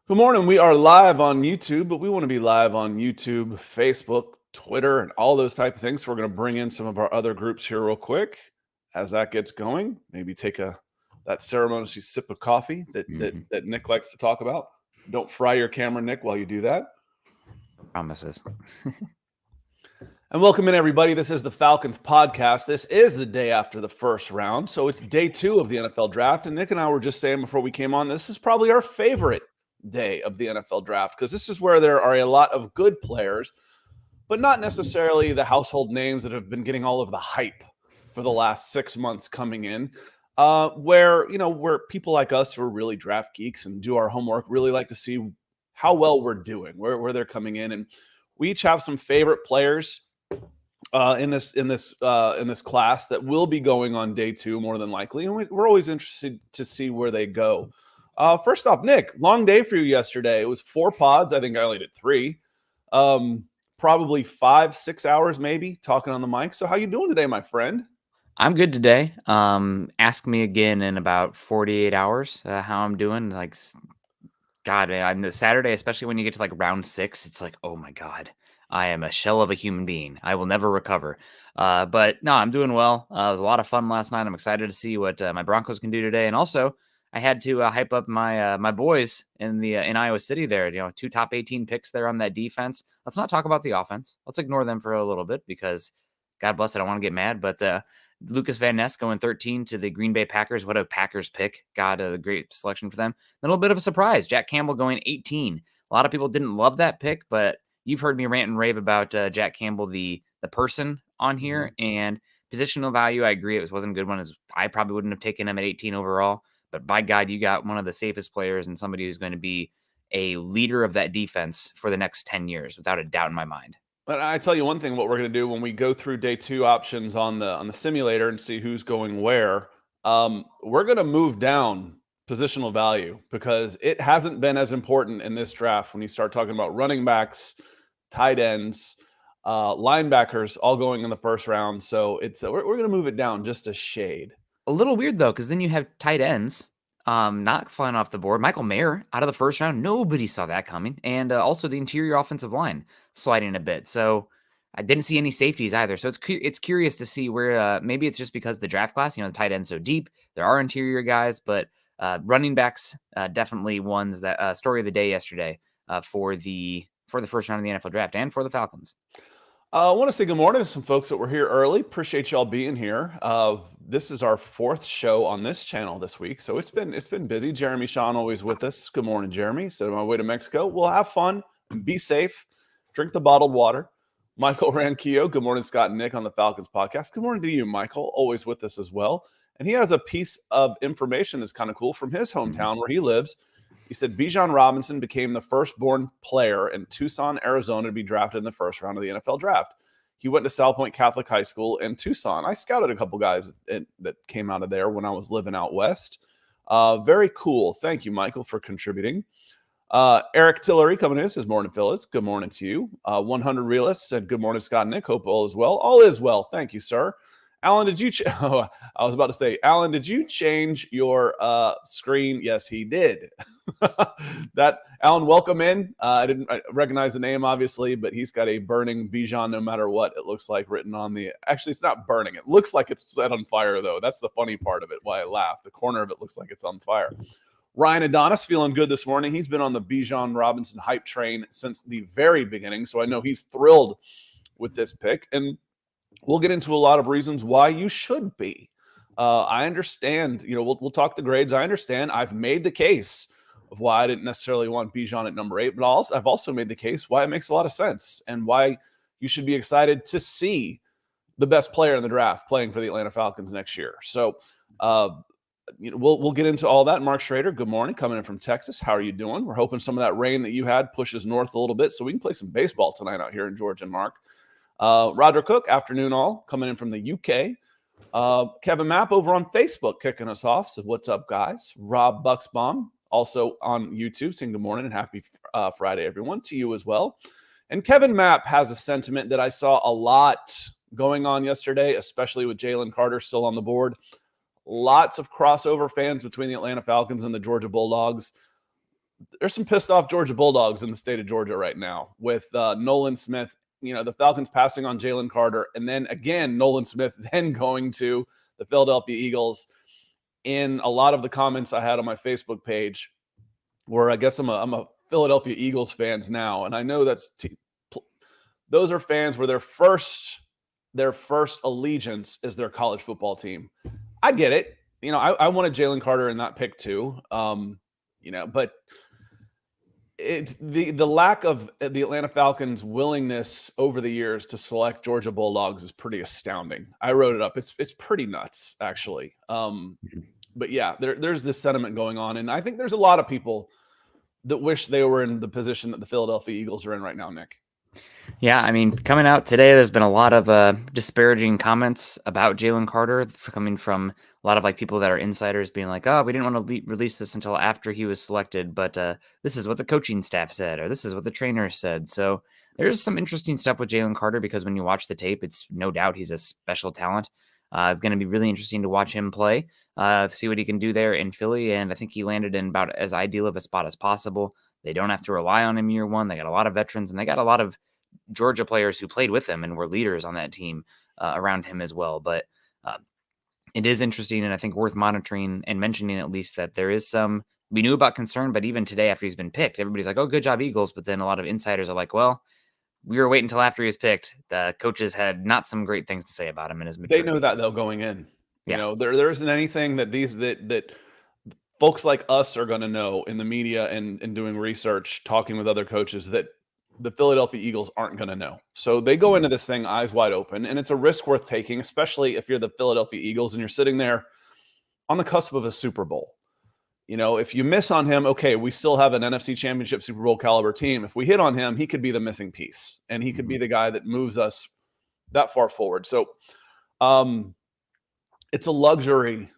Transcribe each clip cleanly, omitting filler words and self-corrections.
Good morning. We are live on YouTube, but we want to be live on YouTube, Facebook, Twitter, and all those type of things. So we're going to bring in some of our other groups here real quick as that gets going. Maybe take that ceremonious sip of coffee that Nick likes to talk about. Don't fry your camera, Nick, while you do that. Promises. And welcome in, everybody. This is the Falcons Podcast. This is the day after the first round, so it's day 2 of the NFL Draft. And Nick and I were just saying before we came on, this is probably our favorite day of the NFL Draft because this is where there are a lot of good players, but not necessarily the household names that have been getting all of the hype for the last 6 months coming in. Where people like us who are really draft geeks and do our homework really like to see how well we're doing, where they're coming in, and we each have some favorite players in this class that will be going on day 2 more than likely, and we're always interested to see where they go. First off, Nick, long day for you yesterday. It was 4 pods. I think I only did 3. Probably 5-6 hours maybe talking on the mic. So how you doing today, my friend? I'm good today. Ask me again in about 48 hours how I'm doing. God, man, on the Saturday, especially when you get to like round 6, it's like, oh my God, I am a shell of a human being. I will never recover. But no, I'm doing well. It was a lot of fun last night. I'm excited to see what my Broncos can do today. And also, I had to hype up my my boys in Iowa City there. 2 top 18 picks there on that defense. Let's not talk about the offense. Let's ignore them for a little bit because, God bless, I don't want to get mad. But Lucas Van Ness going 13 to the Green Bay Packers. What a Packers pick. God, a great selection for them. A little bit of a surprise. Jack Campbell going 18. A lot of people didn't love that pick, but you've heard me rant and rave about Jack Campbell, the person on here, and positional value. I agree. It wasn't a good one. I probably wouldn't have taken him at 18 overall. But by God, you got one of the safest players and somebody who's going to be a leader of that defense for the next 10 years, without a doubt in my mind. But I tell you one thing, what we're going to do when we go through day 2 options on the simulator and see who's going where, we're going to move down positional value because it hasn't been as important in this draft when you start talking about running backs, tight ends, linebackers all going in the first round. So it's we're going to move it down just a shade. A little weird, though, because then you have tight ends not flying off the board. Michael Mayer out of the first round. Nobody saw that coming. And also the interior offensive line sliding a bit. So I didn't see any safeties either. So it's curious to see where maybe it's just because the draft class, the tight end's so deep. There are interior guys, but running backs definitely ones that story of the day yesterday for the first round of the NFL draft and for the Falcons. I want to say good morning to some folks that were here early. Appreciate y'all being here. This is our 4th show on this channel this week, so it's been busy. Jeremy Sean always with us. Good morning, Jeremy. So on my way to Mexico, we'll have fun and be safe. Drink the bottled water. Michael Ranquillo. Good morning, Scott and Nick on the Falcons podcast. Good morning to you, Michael. Always with us as well. And he has a piece of information that's kind of cool from his hometown where he lives. He said Bijan Robinson became the first-born player in Tucson, Arizona to be drafted in the first round of the NFL draft. He went to South Point Catholic High School in Tucson. I scouted a couple guys that came out of there when I was living out west. Very cool. Thank you, Michael, for contributing. Eric Tillery coming in says, morning, Phyllis. Good morning to you. 100 Realists said, good morning, Scott and Nick. Hope all is well. All is well. Thank you, sir. Alan, did you I was about to say, Alan, did you change your screen? Yes, he did. Alan, welcome in. I didn't recognize the name, obviously, but he's got a burning Bijan no matter what, it looks like, written on the... Actually, it's not burning. It looks like it's set on fire, though. That's the funny part of it, why I laugh. The corner of it looks like it's on fire. Ryan Adonis feeling good this morning. He's been on the Bijan Robinson hype train since the very beginning, so I know he's thrilled with this pick. And we'll get into a lot of reasons why you should be. I understand, we'll talk the grades. I understand. I've made the case of why I didn't necessarily want Bijan at number 8, but I've also made the case why it makes a lot of sense and why you should be excited to see the best player in the draft playing for the Atlanta Falcons next year. So we'll get into all that. Mark Schrader, good morning, coming in from Texas. How are you doing? We're hoping some of that rain that you had pushes north a little bit so we can play some baseball tonight out here in Georgia. And Mark. Roger Cook, afternoon all, coming in from the UK. Kevin Mapp over on Facebook kicking us off. So what's up, guys? Rob Bucksbaum, also on YouTube, saying good morning and happy Friday, everyone, to you as well. And Kevin Mapp has a sentiment that I saw a lot going on yesterday, especially with Jalen Carter still on the board. Lots of crossover fans between the Atlanta Falcons and the Georgia Bulldogs. there's some pissed off Georgia Bulldogs in the state of Georgia right now with Nolan Smith. The Falcons passing on Jalen Carter, and then again Nolan Smith then going to the Philadelphia Eagles. In a lot of the comments I had on my Facebook page, where I guess I'm a Philadelphia Eagles fans now, and I know those are fans where their first allegiance is their college football team. I get it. I wanted Jalen Carter in that pick too. But it's the lack of the Atlanta Falcons' willingness over the years to select Georgia Bulldogs is pretty astounding. I wrote it up. It's pretty nuts, actually. But yeah, there's this sentiment going on, and I think there's a lot of people that wish they were in the position that the Philadelphia Eagles are in right now, Nick. Yeah, I mean, coming out today, there's been a lot of disparaging comments about Jalen Carter coming from a lot of people that are insiders being like, oh, we didn't want to release this until after he was selected, but this is what the coaching staff said, or this is what the trainer said. So there's some interesting stuff with Jalen Carter, because when you watch the tape, it's no doubt he's a special talent. It's going to be really interesting to watch him play, see what he can do there in Philly, and I think he landed in about as ideal of a spot as possible. They don't have to rely on him year one. They got a lot of veterans, and they got a lot of Georgia players who played with him and were leaders on that team around him as well. But it is interesting, and I think worth monitoring and mentioning at least that there is some, we knew about concern, but even today after he's been picked, everybody's like, oh, good job, Eagles. But then a lot of insiders are like, well, we were waiting until after he was picked. The coaches had not some great things to say about him in his maturity. They know that, though, going in. There isn't anything that that folks like us are going to know in the media and doing research, talking with other coaches, that the Philadelphia Eagles aren't going to know. So they go into this thing eyes wide open, and it's a risk worth taking, especially if you're the Philadelphia Eagles and you're sitting there on the cusp of a Super Bowl. If you miss on him, okay, we still have an NFC Championship Super Bowl caliber team. If we hit on him, he could be the missing piece, and he could be the guy that moves us that far forward. So it's a luxury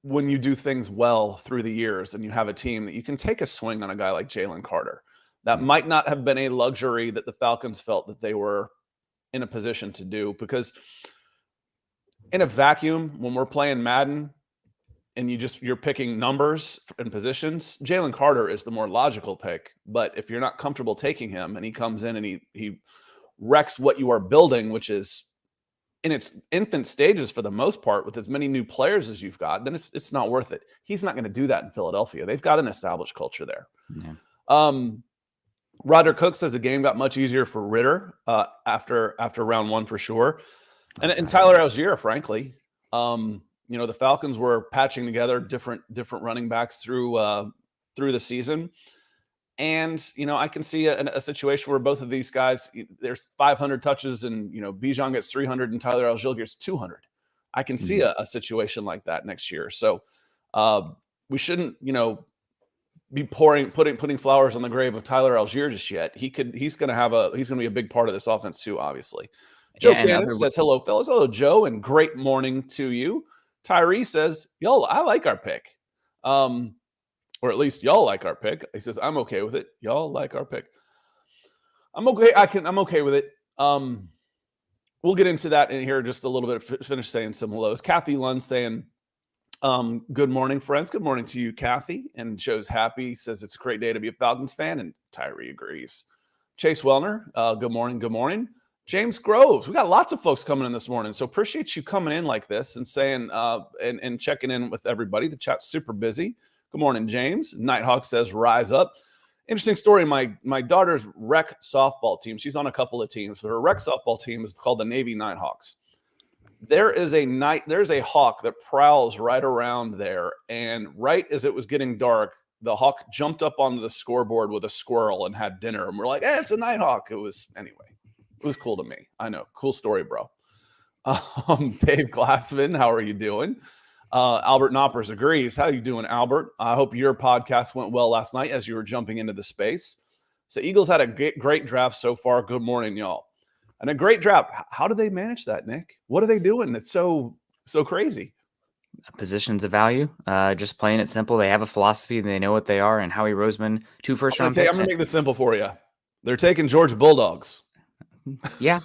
when you do things well through the years and you have a team that you can take a swing on a guy like Jalen Carter. That might not have been a luxury that the Falcons felt that they were in a position to do, because in a vacuum, when we're playing Madden and you're picking numbers and positions, Jalen Carter is the more logical pick. But if you're not comfortable taking him and he comes in and he wrecks what you are building, which is in its infant stages for the most part, with as many new players as you've got, then it's not worth it. He's not going to do that in Philadelphia. They've got an established culture there. Yeah. Roger Cook says the game got much easier for Ritter after round one for sure. And Tyler Algier, frankly, the Falcons were patching together different running backs through the season. And, I can see a situation where both of these guys, there's 500 touches and, Bijan gets 300 and Tyler Algier gets 200. I can see a situation like that next year. So we shouldn't, be putting flowers on the grave of Tyler Algier just yet. He's going to be a big part of this offense too, obviously. Joe Cannon says, hello, fellas. Hello, Joe, and great morning to you. Tyree says, yo, I like our pick. Or at least y'all like our pick. He says, I'm okay with it. Y'all like our pick. I'm okay. I'm okay with it. We'll get into that in here just a little bit. Finish saying some hellos. Kathy Lund saying, good morning, friends. Good morning to you, Kathy. And Joe's happy. Says it's a great day to be a Falcons fan. And Tyree agrees. Chase Wellner, good morning. Good morning. James Groves. We got lots of folks coming in this morning. So appreciate you coming in like this and saying and checking in with everybody. The chat's super busy. Good morning, James. Nighthawk says, rise up. Interesting story. My daughter's rec softball team, she's on a couple of teams, but her rec softball team is called the Navy Nighthawks. There's a hawk that prowls right around there. And right as it was getting dark, the hawk jumped up onto the scoreboard with a squirrel and had dinner. And we're like, it's a nighthawk. It was cool to me. I know. Cool story, bro. Dave Glassman, how are you doing? Albert Knoppers agrees. How you doing, Albert? I hope your podcast went well last night as you were jumping into the space. So Eagles had a great draft so far. Good morning, y'all. And a great draft. How do they manage that, Nick? What are they doing? It's so crazy. Positions of value. Just playing it simple. They have a philosophy. They know what they are. And Howie Roseman, 2 first-round picks. I'm going to make this simple for you. They're taking Georgia Bulldogs. Yeah.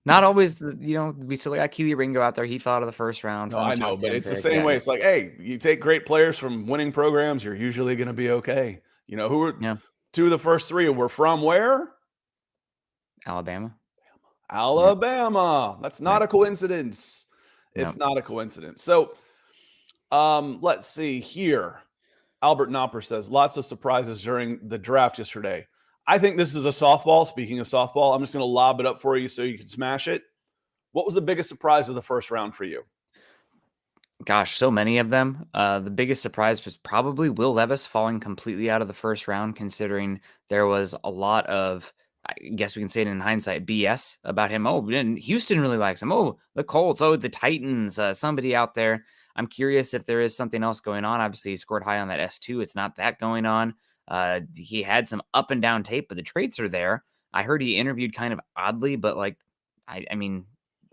Not always, we still got Keely Ringo out there. He fell out of the first round No, from a I know, top but 10 it's the pick. same way. It's like, hey, you take great players from winning programs, you're usually going to be okay. Who are Yeah. 2 of the first 3 were from where? Alabama. Yeah. Alabama. That's not Right. a coincidence. No. It's not a coincidence. So, let's see here. Albert Knopper says lots of surprises during the draft yesterday. I think this is a softball. Speaking of softball, I'm just going to lob it up for you so you can smash it. What was the biggest surprise of the first round for you? Gosh, so many of them. The biggest surprise was probably Will Levis falling completely out of the first round, considering there was a lot of, I guess we can say it in hindsight, BS about him. Oh, and Houston really likes him. Oh, the Colts. Oh, the Titans. Somebody out there. I'm curious if there is something else going on. Obviously, he scored high on that S2. It's not that going on. He had some up and down tape, but the traits are there. I heard he interviewed kind of oddly, but I mean,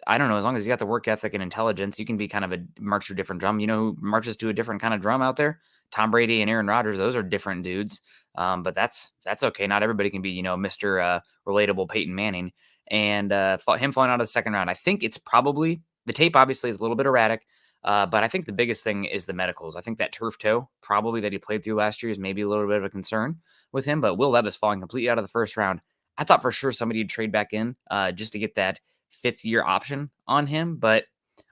I don't know. As long as you got the work ethic and intelligence, you can be kind of a march to a different drum. You know who marches to a different kind of drum out there? Tom Brady and Aaron Rodgers. Those are different dudes. But that's okay. Not everybody can be, Mr. Relatable Peyton Manning. And him falling out of the second round. I think it's probably the tape. Obviously, is a little bit erratic. But I think the biggest thing is the medicals. I think that turf toe, probably that he played through last year, is maybe a little bit of a concern with him. But Will Levis falling completely out of the first round. I thought for sure somebody would trade back in just to get that fifth-year option on him, but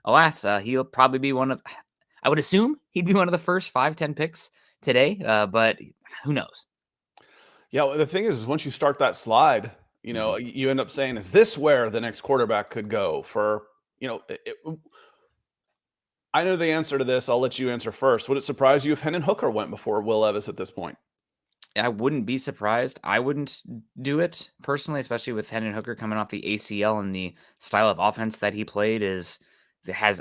alas, he'll probably be I would assume he'd be one of the first 5-10 picks today, but who knows? Yeah, well, the thing is once you start that slide, you end up saying, is this where the next quarterback could go for, I know the answer to this. I'll let you answer first. Would it surprise you if Hendon Hooker went before Will Levis at this point? I wouldn't be surprised. I wouldn't do it personally, especially with Hendon Hooker coming off the ACL and the style of offense that he played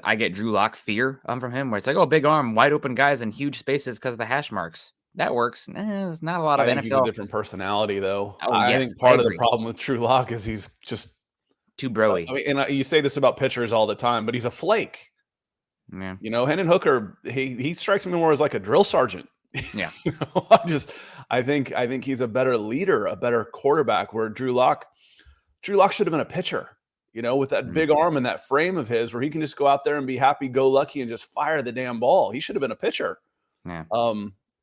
I get Drew Lock fear from him, where it's like, oh, big arm, wide open guys in huge spaces because of the hash marks. That works. There's not a lot I of think he's a NFL. different personality, though. Oh, I yes, think I part of the agree. problem with Drew Lock is he's just Too broy. I mean, and you say this about pitchers all the time, but he's a flake. Yeah. Hendon Hooker, he strikes me more as like a drill sergeant. Yeah. I think he's a better leader, a better quarterback. Where Drew Lock should have been a pitcher. With that big arm and that frame of his, where he can just go out there and be happy-go-lucky and just fire the damn ball. He should have been a pitcher. Yeah.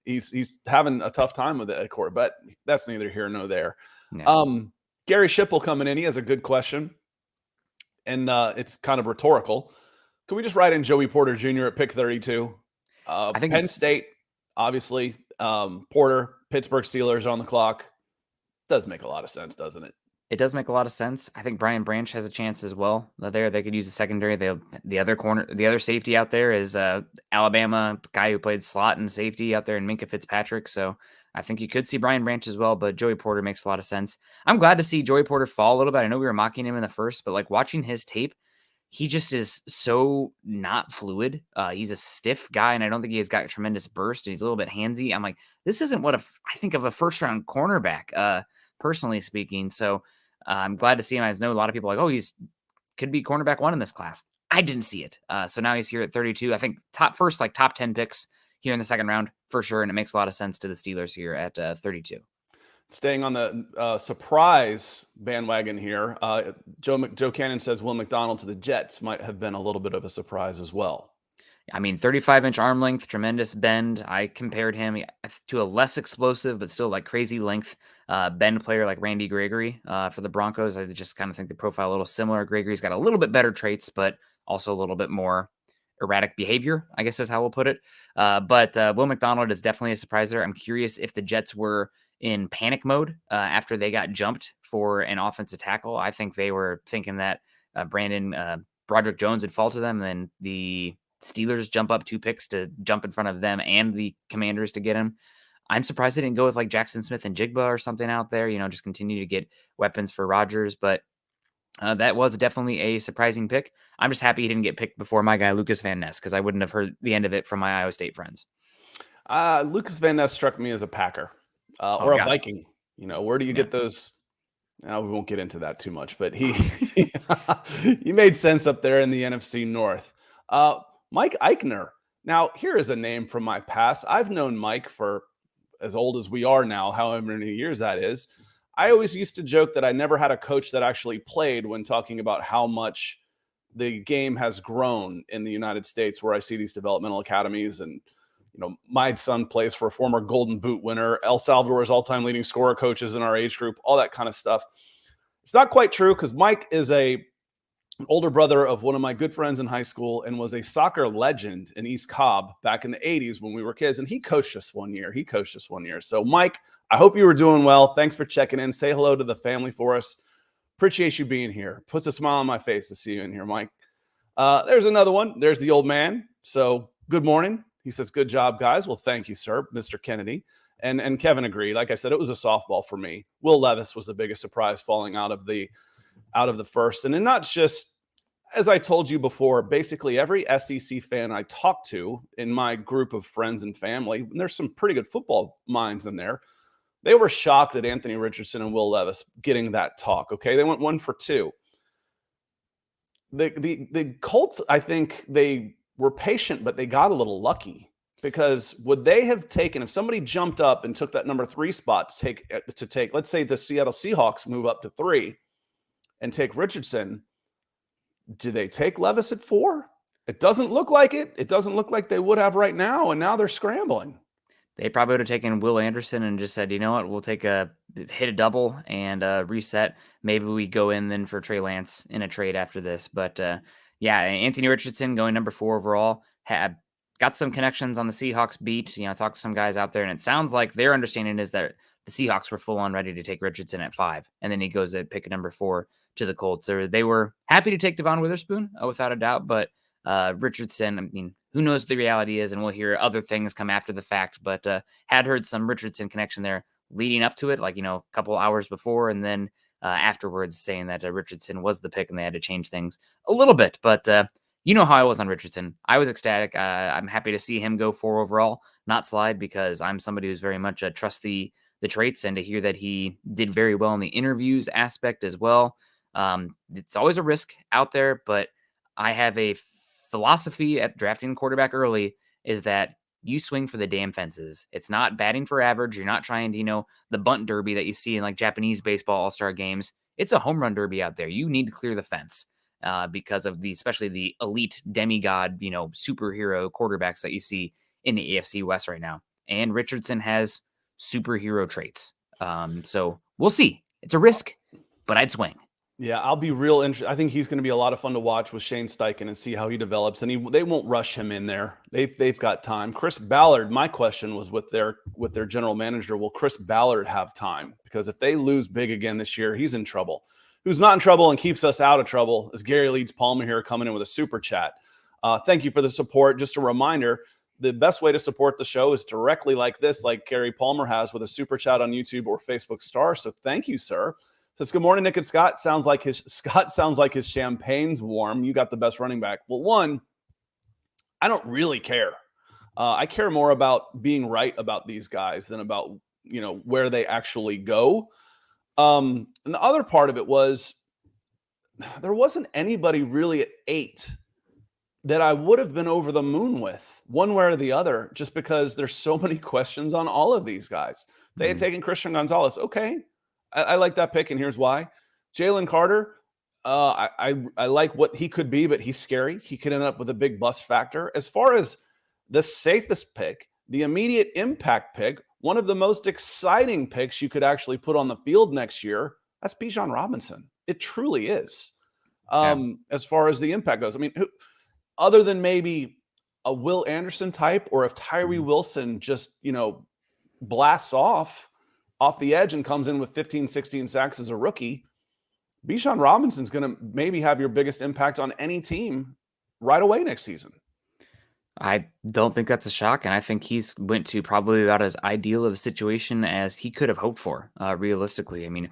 He's having a tough time with it at court, but that's neither here nor there. Yeah. Gary Schipple coming in, he has a good question, and it's kind of rhetorical. Can we just write in Joey Porter Jr. at pick 32? I think Penn State, obviously. Porter, Pittsburgh Steelers on the clock. Does make a lot of sense, doesn't it? It does make a lot of sense. I think Brian Branch has a chance as well. There, they could use a secondary. The other safety out there is Alabama guy who played slot and safety out there in Minkah Fitzpatrick. So I think you could see Brian Branch as well, but Joey Porter makes a lot of sense. I'm glad to see Joey Porter fall a little bit. I know we were mocking him in the first, but watching his tape, he just is so not fluid. He's a stiff guy, and I don't think he has got a tremendous burst, and he's a little bit handsy. I'm like, this isn't what I think of a first-round cornerback, personally speaking. So I'm glad to see him. I know a lot of people are like, oh, could be cornerback 1 in this class. I didn't see it. So now he's here at 32. I think top 10 picks here in the second round for sure, and it makes a lot of sense to the Steelers here at 32. Staying on the surprise bandwagon here, Joe Cannon says Will McDonald to the Jets might have been a little bit of a surprise as well. I mean, 35-inch arm length, tremendous bend. I compared him to a less explosive, but still crazy length bend player like Randy Gregory for the Broncos. I just kind of think the profile a little similar. Gregory's got a little bit better traits, but also a little bit more erratic behavior, I guess is how we'll put it. But Will McDonald is definitely a surprise there. I'm curious if the Jets were in panic mode after they got jumped for an offensive tackle. I think they were thinking that Broderick Jones would fall to them, and then the Steelers jump up 2 picks to jump in front of them and the Commanders to get him. I'm surprised they didn't go with Jackson Smith and Jigba or something out there, just continue to get weapons for Rodgers. But that was definitely a surprising pick. I'm just happy he didn't get picked before my guy, Lucas Van Ness, because I wouldn't have heard the end of it from my Iowa State friends. Lucas Van Ness struck me as a Packer or a Viking. Where do you get those? We won't get into that too much, but he made sense up there in the NFC North. Mike Eichner. Now, here is a name from my past. I've known Mike for as old as we are now, however many years that is. I always used to joke that I never had a coach that actually played when talking about how much the game has grown in the United States, where I see these developmental academies. And, my son plays for a former Golden Boot winner, El Salvador's all-time leading scorer coaches in our age group, all that kind of stuff. It's not quite true because Mike is an older brother of one of my good friends in high school and was a soccer legend in East Cobb back in the 80s when we were kids. And he coached us one year. So, Mike, I hope you were doing well. Thanks for checking in. Say hello to the family for us. Appreciate you being here. Puts a smile on my face to see you in here, Mike. There's another one. There's the old man. So, good morning. He says, good job, guys. Well, thank you, sir, Mr. Kennedy. And Kevin agreed. Like I said, it was a softball for me. Will Levis was the biggest surprise falling out of the first. And then not just, as I told you before, basically every SEC fan I talked to in my group of friends and family, and there's some pretty good football minds in there, they were shocked at Anthony Richardson and Will Levis getting that talk. Okay, they went 1 for 2. The Colts, I think they were patient, but they got a little lucky, because would they have taken, if somebody jumped up and took that number 3 spot to take, let's say the Seattle Seahawks move up to 3 and take Richardson, do they take Levis at 4? It doesn't look like it. It doesn't look like they would have right now, and now they're scrambling. They probably would have taken Will Anderson and just said, you know what, we'll hit a double and reset. Maybe we go in then for Trey Lance in a trade after this. But yeah, Anthony Richardson going number 4 overall, got some connections on the Seahawks beat. Talked to some guys out there, and it sounds like their understanding is that the Seahawks were full on ready to take Richardson at 5, and then he goes to pick a number 4 to the Colts. They were happy to take Devon Witherspoon, without a doubt, but Richardson, I mean, who knows what the reality is, and we'll hear other things come after the fact, but had heard some Richardson connection there leading up to it, like, a couple hours before, and then afterwards saying that Richardson was the pick and they had to change things a little bit. But you know how I was on Richardson. I was ecstatic. I'm happy to see him go 4 overall, not slide, because I'm somebody who's very much trust the traits, and to hear that he did very well in the interviews aspect as well. It's always a risk out there, but I have a philosophy at drafting quarterback early is that you swing for the damn fences. It's not batting for average. You're not trying to, the bunt derby that you see in like Japanese baseball all-star games. It's a home run derby out there. You need to clear the fence because of especially the elite demigod, superhero quarterbacks that you see in the AFC West right now. And Richardson has superhero traits. So we'll see. It's a risk, but I'd swing. Yeah, I'll be real interested. I think he's going to be a lot of fun to watch with Shane Steichen and see how he develops. And they won't rush him in there. They've got time. Chris Ballard, my question was with their general manager, will Chris Ballard have time? Because if they lose big again this year, he's in trouble. Who's not in trouble and keeps us out of trouble is Gary Leeds Palmer here, coming in with a super chat. Thank you for the support. Just a reminder, the best way to support the show is directly like this, like Gary Palmer has, with a super chat on YouTube or Facebook Star. So thank you, sir. Says, good morning, Nick and Scott. Sounds like his champagne's warm. You got the best running back. Well, one, I don't really care. I care more about being right about these guys than about, where they actually go. And the other part of it was there wasn't anybody really at 8 that I would have been over the moon with one way or the other, just because there's so many questions on all of these guys. They had taken Christian Gonzalez. Okay. I like that pick, and here's why. Jalen Carter, I like what he could be, but he's scary. He could end up with a big bust factor. As far as the safest pick, the immediate impact pick, one of the most exciting picks you could actually put on the field next year, that's Bijan Robinson. It truly is. As far as the impact goes. I mean, other than maybe a Will Anderson type, or if Tyree Wilson just, blasts off the edge and comes in with 15, 16 sacks as a rookie, Bijan Robinson's going to maybe have your biggest impact on any team right away next season. I don't think that's a shock, and I think he's went to probably about as ideal of a situation as he could have hoped for, realistically. I mean,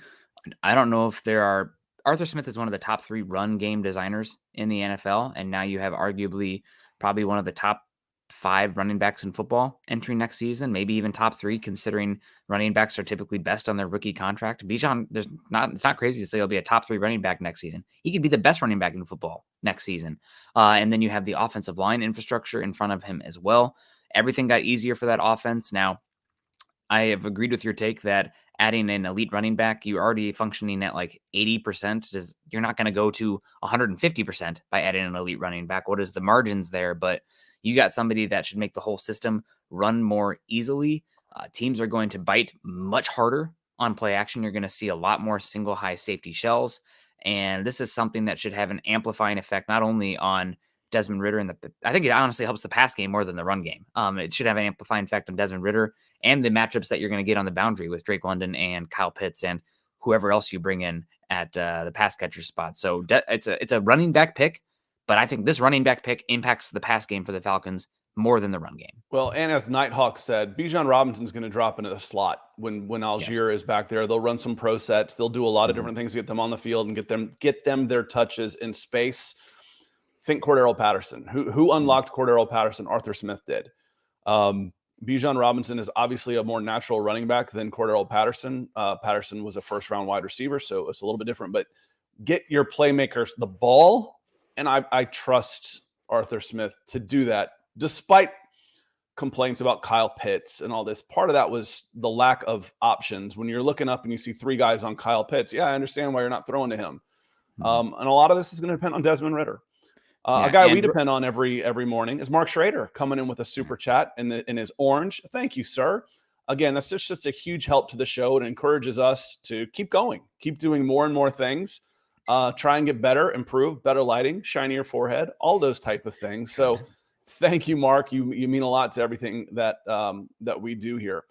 I don't know if there are – Arthur Smith is one of the top 3 run game designers in the NFL, and now you have arguably probably one of the top 5 running backs in football entering next season, maybe even top 3, considering running backs are typically best on their rookie contract. Bijan, it's not crazy to say he'll be a top 3 running back next season. He could be the best running back in football next season. And then you have the offensive line infrastructure in front of him as well. Everything got easier for that offense. Now, I have agreed with your take that adding an elite running back, you're already functioning at like 80%. You're not going to go to 150% by adding an elite running back. What is the margins there? But you got somebody that should make the whole system run more easily. Teams are going to bite much harder on play action. You're going to see a lot more single high safety shells. And this is something that should have an amplifying effect, not only on Desmond Ridder I think it honestly helps the pass game more than the run game. It should have an amplifying effect on Desmond Ridder and the matchups that you're going to get on the boundary with Drake London and Kyle Pitts and whoever else you bring in at the pass catcher spot. So it's a running back pick, but I think this running back pick impacts the pass game for the Falcons more than the run game. Well, and as Nighthawk said, Bijan Robinson's going to drop into the slot when Algier is back there. They'll run some pro sets. They'll do a lot of different things to get them on the field and get them their touches in space. Think Cordero Patterson. Who unlocked Cordero Patterson? Arthur Smith did. Bijan Robinson is obviously a more natural running back than Cordero Patterson. Patterson was a first-round wide receiver, so it's a little bit different. But get your playmakers the ball, and I trust Arthur Smith to do that, despite complaints about Kyle Pitts and all this. Part of that was the lack of options. When you're looking up and you see 3 guys on Kyle Pitts, yeah, I understand why you're not throwing to him. And a lot of this is going to depend on Desmond Ridder. A guy we depend on every morning is Mark Schrader, coming in with a super chat in his orange. Thank you, sir. Again, that's just a huge help to the show. It encourages us to keep going, keep doing more and more things, try and get better, improve, better lighting, shinier forehead, all those type of things. So thank you, Mark. You mean a lot to everything that we do here.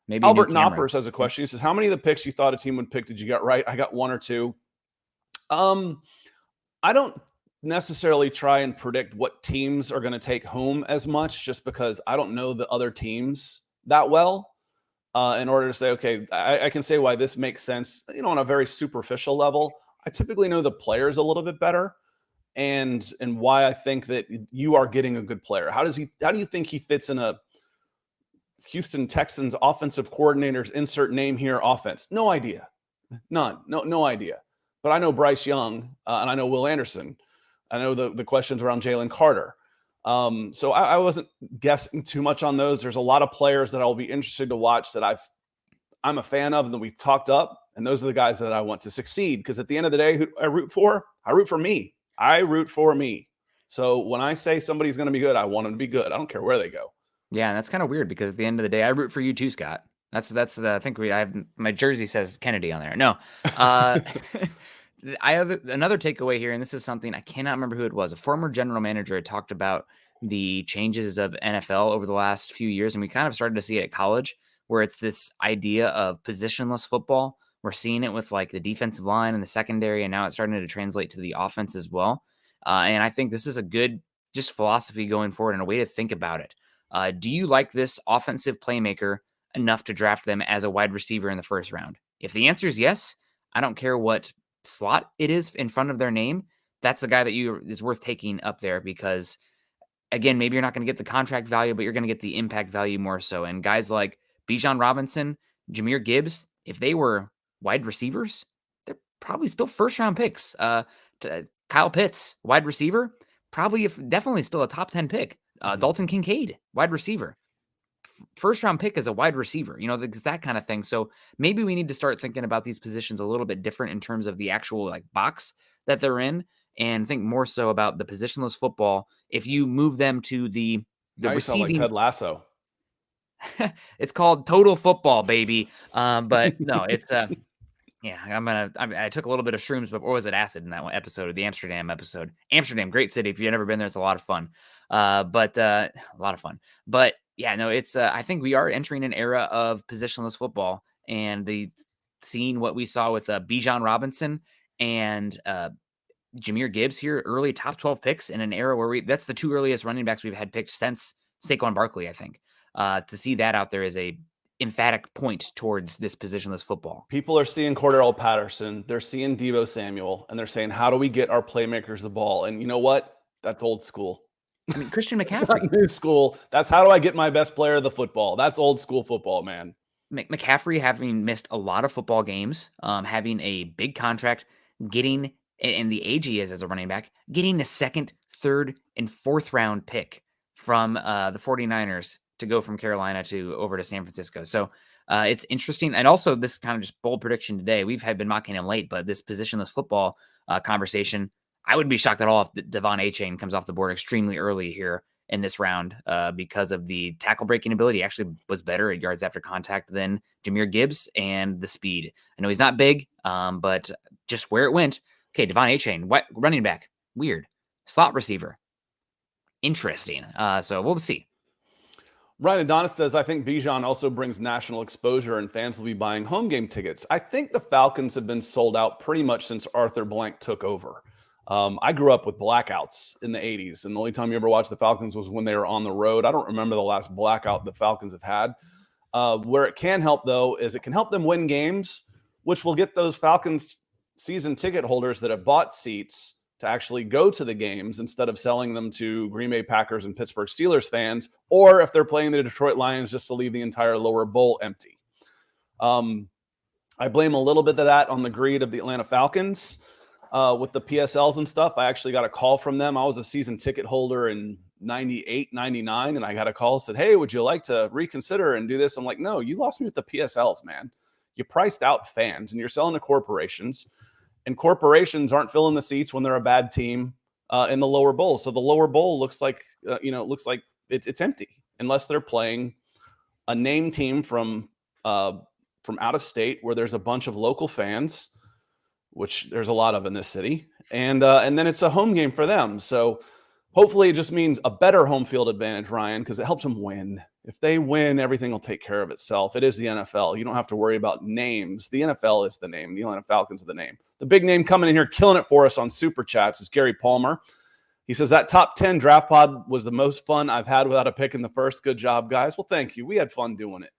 Maybe Albert Knoppers has a question. He says, how many of the picks you thought a team would pick did you get right? I got 1 or 2. I don't necessarily try and predict what teams are going to take home as much, just because I don't know the other teams that well, in order to say, okay, I can say why this makes sense, on a very superficial level. I typically know the players a little bit better and why I think that you are getting a good player. How do you think he fits in a Houston Texans offensive coordinator's insert name here offense? No idea. None. No idea. But I know Bryce Young and I know Will Anderson. I know the questions around Jalen Carter. So I wasn't guessing too much on those. There's a lot of players that I'll be interested to watch that I'm a fan of and that we've talked up. And those are the guys that I want to succeed. Because at the end of the day, who I root for me. I root for me. So when I say somebody's going to be good, I want them to be good. I don't care where they go. Yeah, and that's kind of weird because at the end of the day, I root for you too, Scott. That's I think I have my jersey says Kennedy on there. No. I have another takeaway here, and this is something I cannot remember who it was. A former general manager had talked about the changes of NFL over the last few years, and we kind of started to see it at college, where it's this idea of positionless football. We're seeing it with like the defensive line and the secondary, and now it's starting to translate to the offense as well. And I think this is a good just philosophy going forward and a way to think about it. Do you like this offensive playmaker enough to draft them as a wide receiver in the 1st round? If the answer is yes, I don't care what slot it is in front of their name. That's a guy that is worth taking up there because, again, maybe you're not going to get the contract value, but you're going to get the impact value more so. And guys like Bijan Robinson, Jahmyr Gibbs, if they were wide receivers, they're probably still 1st-round picks. Kyle Pitts, wide receiver, definitely still a top 10 pick. Dalton Kincaid, wide receiver. 1st-round pick as a wide receiver, that kind of thing. So maybe we need to start thinking about these positions a little bit different in terms of the actual box that they're in, and think more so about the positionless football. If you move them to the receiving, like Ted Lasso. It's called total football, baby. But no, it's yeah. I took a little bit of shrooms, but what was it? Acid in that one episode, or the Amsterdam episode. Amsterdam, great city. If you've never been there, it's a lot of fun. But a lot of fun. But yeah, no, it's. I think we are entering an era of positionless football, and seeing what we saw with Bijan Robinson and Jahmyr Gibbs here, early top 12 picks in an era where that's the 2 earliest running backs we've had picked since Saquon Barkley, I think. To see that out there is a emphatic point towards this positionless football. People are seeing Cordero Patterson, they're seeing Deebo Samuel, and they're saying, how do we get our playmakers the ball? And you know what? That's old school. I mean, Christian McCaffrey. New school. That's how do I get my best player of the football? That's old school football, man. McCaffrey having missed a lot of football games, having a big contract, getting, and the age he is as a running back, getting a 2nd, 3rd, and 4th round pick from the 49ers to go from Carolina over to San Francisco. So It's interesting. And also this kind of just bold prediction today, we've been mocking him late, but this positionless football conversation, I wouldn't be shocked at all if Devon Achane comes off the board extremely early here in this round because of the tackle breaking ability. He actually was better at yards after contact than Jahmyr Gibbs and the speed. I know he's not big, but just where it went. Okay, Devon Achane, what running back? Weird. Slot receiver. Interesting. So we'll see. Ryan Adonis says, I think Bijan also brings national exposure and fans will be buying home game tickets. I think the Falcons have been sold out pretty much since Arthur Blank took over. I grew up with blackouts in the 80s, and the only time you ever watched the Falcons was when they were on the road. I don't remember the last blackout the Falcons have had. Where it can help, though, is it can help them win games, which will get those Falcons season ticket holders that have bought seats to actually go to the games instead of selling them to Green Bay Packers and Pittsburgh Steelers fans, or if they're playing the Detroit Lions, just to leave the entire lower bowl empty. I blame a little bit of that on the greed of the Atlanta Falcons with the PSLs and stuff. I actually got a call from them. I was a season ticket holder in 98, 99, and I got a call, said, hey, would you like to reconsider and do this? I'm like, no, you lost me with the PSLs, man. You priced out fans, and you're selling to corporations. And corporations aren't filling the seats when they're a bad team in the lower bowl. So the lower bowl looks like, it's empty unless they're playing a name team from out of state where there's a bunch of local fans, which there's a lot of in this city. And then it's a home game for them. So hopefully it just means a better home field advantage, Ryan, because it helps them win. If they win, everything will take care of itself. It is the NFL. You don't have to worry about names. The NFL is the name. The Atlanta Falcons are the name. The big name coming in here, killing it for us on Super Chats is Gary Palmer. He says, that top 10 draft pod was the most fun I've had without a pick in the first. Good job, guys. Well, thank you. We had fun doing it.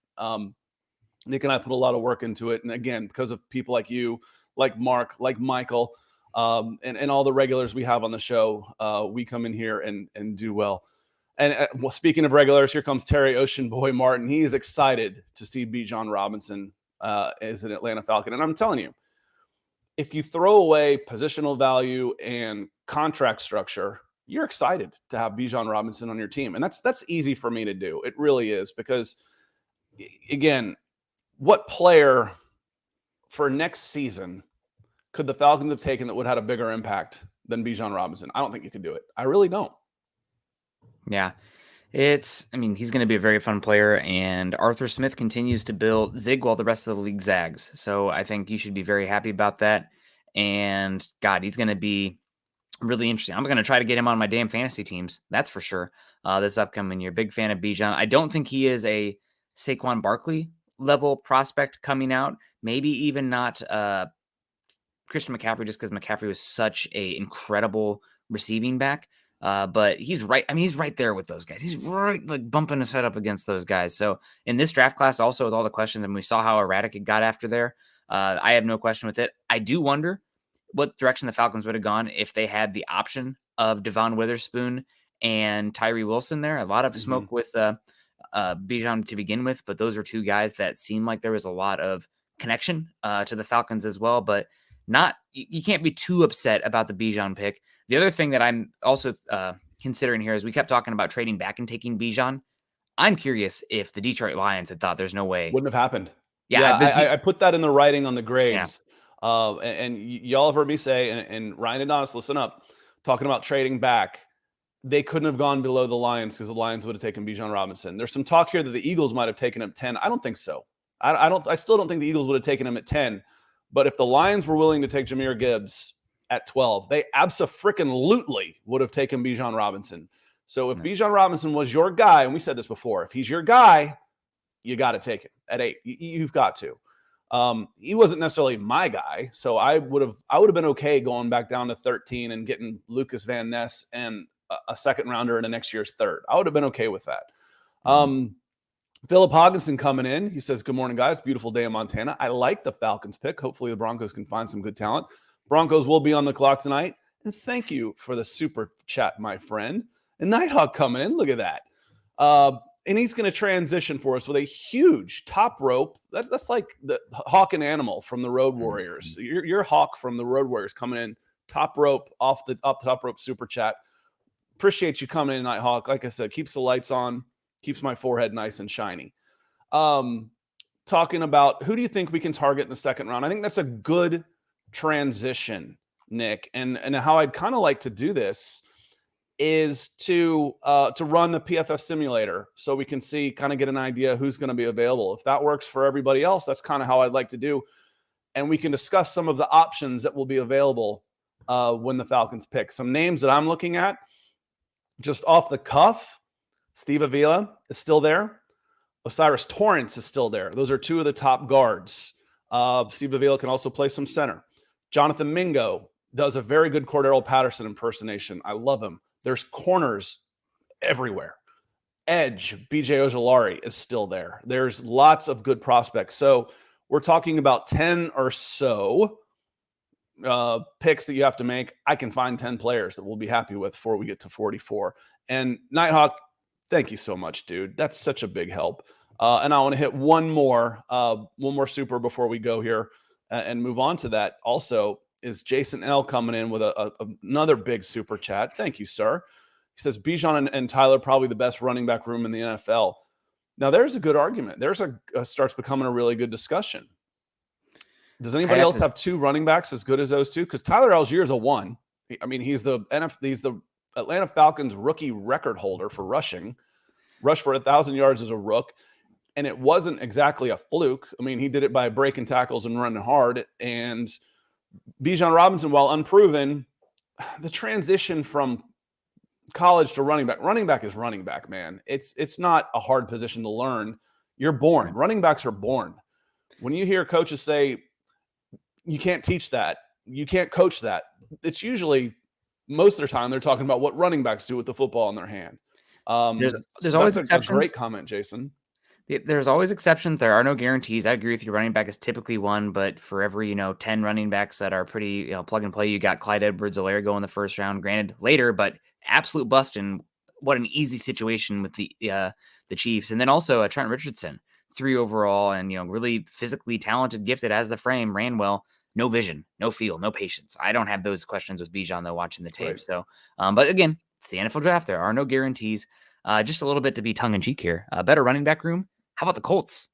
Nick and I put a lot of work into it. And again, because of people like you, like Mark, like Michael, and all the regulars we have on the show, we come in here and do well. And well, speaking of regulars, here comes Terry Ocean Boy Martin. He is excited to see Bijan Robinson as an Atlanta Falcon. And I'm telling you, if you throw away positional value and contract structure, you're excited to have Bijan Robinson on your team. And that's easy for me to do. It really is, because, again, what player for next season could the Falcons have taken that would have had a bigger impact than Bijan Robinson? I don't think you could do it. I really don't. Yeah, he's going to be a very fun player, and Arthur Smith continues to zig while the rest of the league zags. So I think you should be very happy about that. And God, he's going to be really interesting. I'm going to try to get him on my damn fantasy teams. That's for sure. This upcoming year, big fan of Bijan. I don't think he is a Saquon Barkley level prospect coming out. Maybe even not Christian McCaffrey, just because McCaffrey was such a incredible receiving back. But he's right. He's right there with those guys. He's right, like bumping his head up against those guys. So in this draft class, also with all the questions, and we saw how erratic it got after there, I have no question with it. I do wonder what direction the Falcons would have gone if they had the option of Devon Witherspoon and Tyree Wilson there. A lot of smoke with Bijan to begin with, but those are two guys that seemed like there was a lot of connection to the Falcons as well. But you can't be too upset about the Bijan pick. The other thing that I'm also considering here is we kept talking about trading back and taking Bijan. I'm curious if the Detroit Lions had thought there's no way. Wouldn't have happened. Yeah, I put that in the writing on the grades. Yeah. And y'all have heard me say, and Ryan and Adonis, listen up, talking about trading back. They couldn't have gone below the Lions because the Lions would have taken Bijan Robinson. There's some talk here that the Eagles might have taken him 10. I don't think so. I still don't think the Eagles would have taken him at 10. But if the Lions were willing to take Jahmyr Gibbs at 12, they abso-freaking-lutely would have taken Bijan Robinson. So if Bijan Robinson was your guy, and we said this before, if he's your guy, you got to take him at 8. You've got to. He wasn't necessarily my guy, so I would have been okay going back down to 13 and getting Lucas Van Ness and a second rounder in the next year's third. I would have been okay with that. Philip Hogginson coming in. He says, good morning, guys. Beautiful day in Montana. I like the Falcons pick. Hopefully the Broncos can find some good talent. Broncos will be on the clock tonight. And thank you for the super chat, my friend. And Nighthawk coming in. Look at that. And he's going to transition for us with a huge top rope. That's like the Hawk and Animal from the Road Warriors. You're Hawk from the Road Warriors coming in. Top rope off the top rope super chat. Appreciate you coming in, Nighthawk. Like I said, keeps the lights on. Keeps my forehead nice and shiny. Tom talking about who do you think we can target in the second round. I think that's a good transition, Nick. And how I'd kind of like to do this is to run the PFF simulator so we can see, kind of get an idea who's going to be available. If that works for everybody else, that's kind of how I'd like to do. And we can discuss some of the options that will be available when the Falcons pick. Some names that I'm looking at, just off the cuff, Steve Avila is still there. Osiris Torrance is still there. Those are two of the top guards. Steve Avila can also play some center. Jonathan Mingo does a very good Cordero Patterson impersonation. I love him. There's corners everywhere. Edge, BJ Ojolari is still there. There's lots of good prospects. So we're talking about 10 or so picks that you have to make. I can find 10 players that we'll be happy with before we get to 44. And Nighthawk, thank you so much, dude. That's such a big help. And I want to hit one more super before we go here and move on to that. Also is Jason L coming in with another big super chat. Thank you, sir. He says Bijan and Tyler probably the best running back room in the NFL. Now there's a good argument. There's starts becoming a really good discussion. Does anybody else have two running backs as good as those two? Because Tyler Algier is a 1. I mean, he's the Atlanta Falcons rookie record holder for rushing. Rushed for 1,000 yards as a rook. And it wasn't exactly a fluke. I mean, he did it by breaking tackles and running hard. And Bijan Robinson, while unproven, the transition from college to running back is running back, man. It's not a hard position to learn. You're born. Running backs are born. When you hear coaches say, you can't teach that, you can't coach that, it's usually, most of the time, they're talking about what running backs do with the football in their hand. There's always exceptions. A great comment, Jason. There's always exceptions. There are no guarantees. I agree with you. Running back is typically 1, but for every 10 running backs that are pretty plug and play, you got Clyde Edwards-Helaire go in the first round. Granted, later, but absolute bust. And what an easy situation with the Chiefs. And then also Trent Richardson, 3 overall, and really physically talented, gifted as the frame, ran well. No vision, no feel, no patience. I don't have those questions with Bijan though watching the tape. Right. So, but again, it's the NFL draft. There are no guarantees. Just a little bit to be tongue in cheek here. Better running back room. How about the Colts?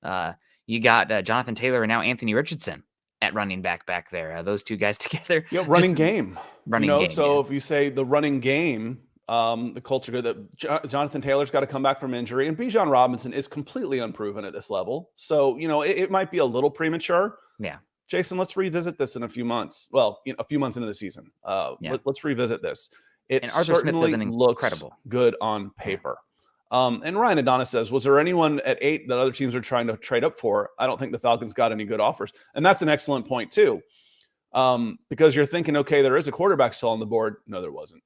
You got Jonathan Taylor and now Anthony Richardson at running back there. Those two guys together. Yeah, running game. Game. So if you say the running game, the Colts are good. That Jonathan Taylor's got to come back from injury, and Bijan Robinson is completely unproven at this level. So it might be a little premature. Yeah. Jason, let's revisit this in a few months. Well, a few months into the season. Let's revisit this. It certainly looks incredible, good on paper. And Ryan Adonis says, was there anyone at 8 that other teams are trying to trade up for? I don't think the Falcons got any good offers. And that's an excellent point too. Because you're thinking, okay, there is a quarterback still on the board. No, there wasn't.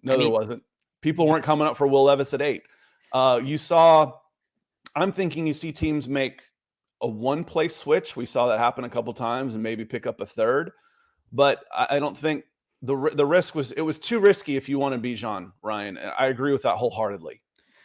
There wasn't. People weren't coming up for Will Levis at 8. I'm thinking you see teams make a one-play switch. We saw that happen a couple times and maybe pick up a third. But I don't think the risk was too risky if you wanted Bijan, Ryan. I agree with that wholeheartedly.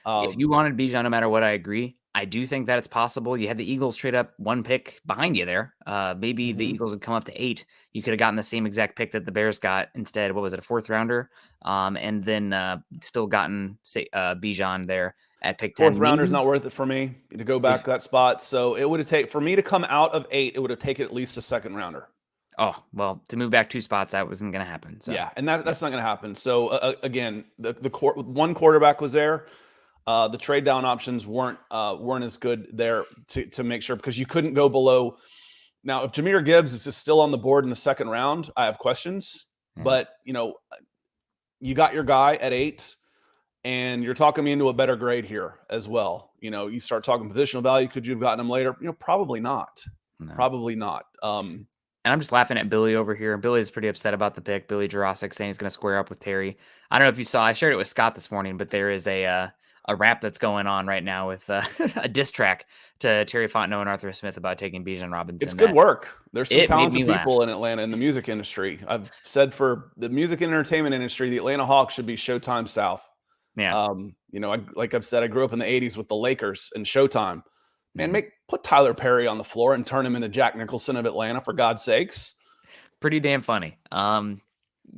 If you wanted Bijan, no matter what, I agree. I do think that it's possible. You had the Eagles trade up 1 pick behind you there. Maybe the Eagles would come up to 8. You could have gotten the same exact pick that the Bears got instead. What was it, a 4th rounder? And then still gotten Bijan there at pick 10. 4th rounder's not worth it for me to go back to that spot. So it would have taken, for me to come out of 8, it would have taken at least a 2nd rounder. Oh, well, to move back 2 spots, that wasn't going to happen. So. Yeah, and that's not going to happen. So again, the one quarterback was there. The trade down options weren't as good there to make sure, because you couldn't go below. Now, if Jahmyr Gibbs is still on the board in the 2nd round, I have questions. Yeah. But you got your guy at 8, and you're talking me into a better grade here as well. You start talking positional value. Could you have gotten him later? Probably not. No. Probably not. And I'm just laughing at Billy over here. Billy's pretty upset about the pick. Billy Jurasik saying he's going to square up with Terry. I don't know if you saw. I shared it with Scott this morning, but there is a rap that's going on right now with a diss track to Terry Fontenot and Arthur Smith about taking Bijan Robinson. It's good work. There's some talented people in Atlanta in the music industry. I've said for the music and entertainment industry, the Atlanta Hawks should be Showtime South. Yeah. Like I've said, I grew up in the 80s with the Lakers and Showtime. Man, put Tyler Perry on the floor and turn him into Jack Nicholson of Atlanta, for God's sakes. Pretty damn funny.